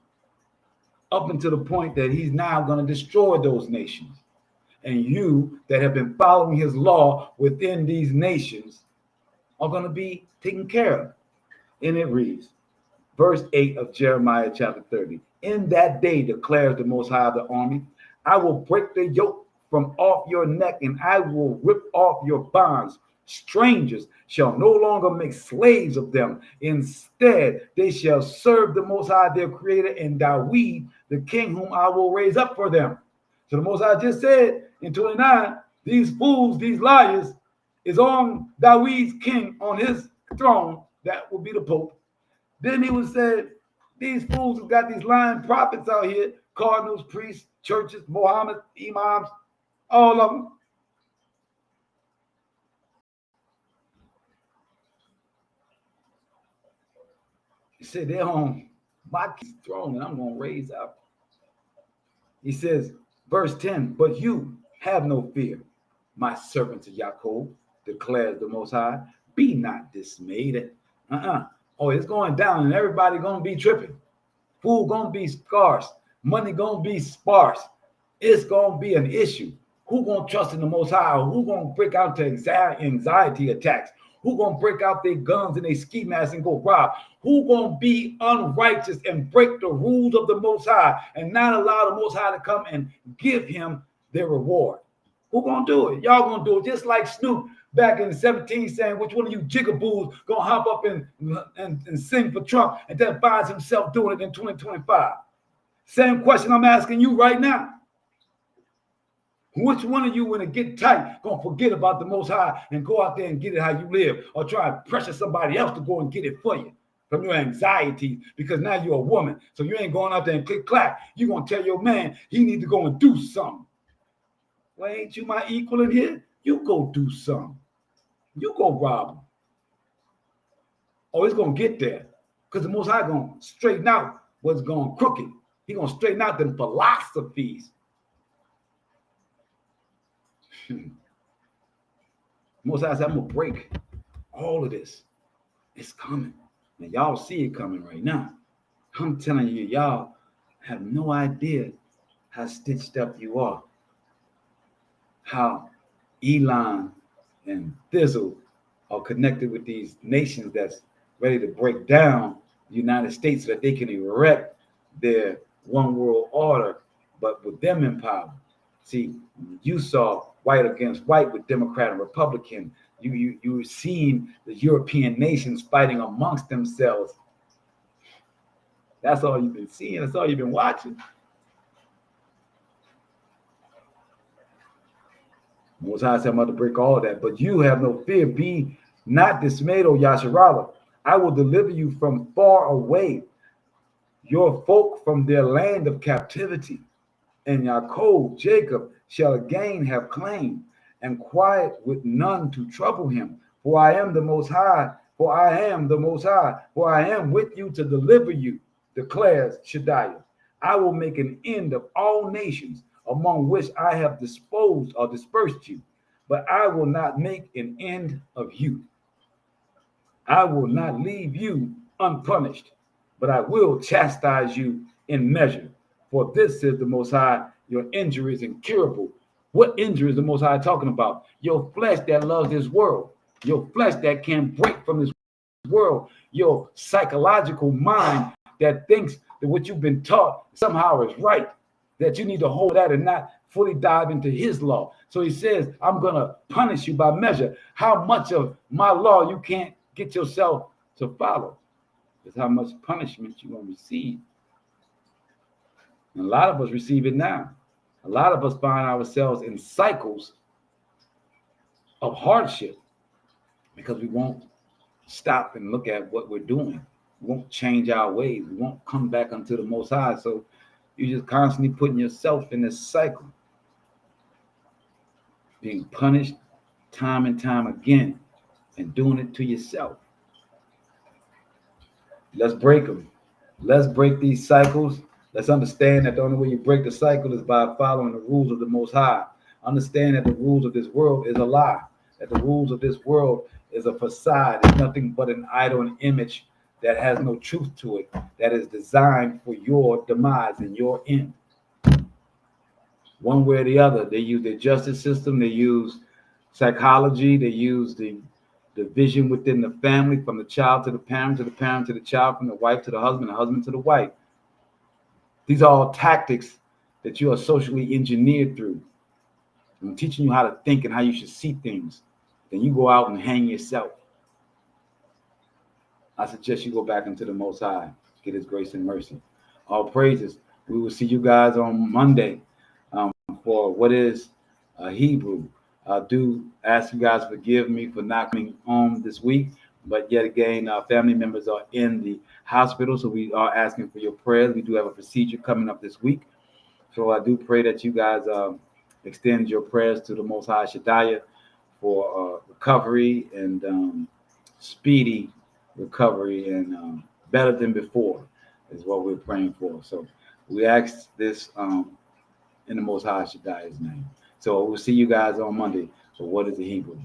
Up until the point that he's now going to destroy those nations. And you that have been following his law within these nations are going to be taken care of. And it reads, verse 8 of Jeremiah chapter 30. In that day, declares the Most High of the army, I will break the yoke from off your neck, and I will rip off your bonds. Strangers shall no longer make slaves of them. Instead, they shall serve the Most High, their creator, and Dawid, the king whom I will raise up for them. So the Most High just said in 29, these fools, these liars, is on Dawid's king on his throne. That will be the Pope. Then he would say, these fools have got these lying prophets out here, cardinals, priests, churches, Mohammed, imams, all of them. He said, they're on my throne and I'm going to raise up. He says, verse 10, but you have no fear, my servants of Jacob, declares the Most High. Be not dismayed. Oh, it's going down and everybody going to be tripping. Food going to be scarce. Money going to be sparse. It's going to be an issue. Who going to trust in the Most High? Who going to break out to anxiety attacks? Who going to break out their guns and their ski masks and go rob? Who going to be unrighteous and break the rules of the Most High and not allow the Most High to come and give him their reward? Who going to do it? Y'all going to do it just like Snoop back in 17 saying, which one of you jigaboos going to hop up and sing for Trump and then finds himself doing it in 2025? Same question I'm asking you right now. Which one of you, when it get tight, gonna forget about the Most High and go out there and get it how you live, or try and pressure somebody else to go and get it for you from your anxiety because now you're a woman, so you ain't going out there and click clack. You gonna tell your man he need to go and do something. Well, ain't you my equal in here? You go do something. You go rob him. Oh, it's gonna get there because the Most High gonna straighten out what's going crooked. He gonna straighten out them philosophies. Most High said, I'm gonna break all of this. It's coming. And y'all see it coming right now. I'm telling you, y'all have no idea how stitched up you are. How Elon and Thizzle are connected with these nations that's ready to break down the United States so that they can erect their one world order, but with them in power. See, you saw white against white with Democrat and Republican. You were seeing the European nations fighting amongst themselves. That's all you've been seeing. That's all you've been watching. Most High said I'm about to break all of that, but you have no fear. Be not dismayed, O Yasharallah. I will deliver you from far away, your folk from their land of captivity. And Yaakov, Jacob, shall again have claim, and quiet with none to trouble him. For I am the Most High, for I am the Most High, for I am with you to deliver you, declares Shaddai. I will make an end of all nations among which I have disposed or dispersed you, but I will not make an end of you. I will not leave you unpunished, but I will chastise you in measure. For this is the Most High, your injury is incurable. What injury is the Most High talking about? Your flesh that loves this world, your flesh that can't break from this world, your psychological mind that thinks that what you've been taught somehow is right, that you need to hold that and not fully dive into his law. So he says, I'm going to punish you by measure. How much of my law you can't get yourself to follow is how much punishment you're going to receive. And a lot of us receive it now. A lot of us find ourselves in cycles of hardship because we won't stop and look at what we're doing. We won't change our ways. We won't come back unto the Most High. So you're just constantly putting yourself in this cycle, being punished time and time again and doing it to yourself. Let's break them. Let's break these cycles. Let's understand that the only way you break the cycle is by following the rules of the Most High. Understand that the rules of this world is a lie, that the rules of this world is a facade. It's nothing but an idol, an image that has no truth to it, that is designed for your demise and your end. One way or the other, they use their justice system, they use psychology, they use the division within the family, from the child to the parent, to the parent to the child, from the wife to the husband to the wife. These are all tactics that you are socially engineered through. I'm teaching you how to think and how you should see things. Then you go out and hang yourself. I suggest you go back into the Most High, get his grace and mercy. All praises. We will see you guys on Monday for what is Hebrew. I do ask you guys to forgive me for not coming home this week, but yet again, our family members are in the hospital, so we are asking for your prayers. We do have a procedure coming up this week, so I do pray that you guys extend your prayers to the Most High Shaddai for recovery and speedy recovery and better than before is what we're praying for. So we ask this in the Most High Shaddai's name. So we'll see you guys on Monday. So what is the Hebrew?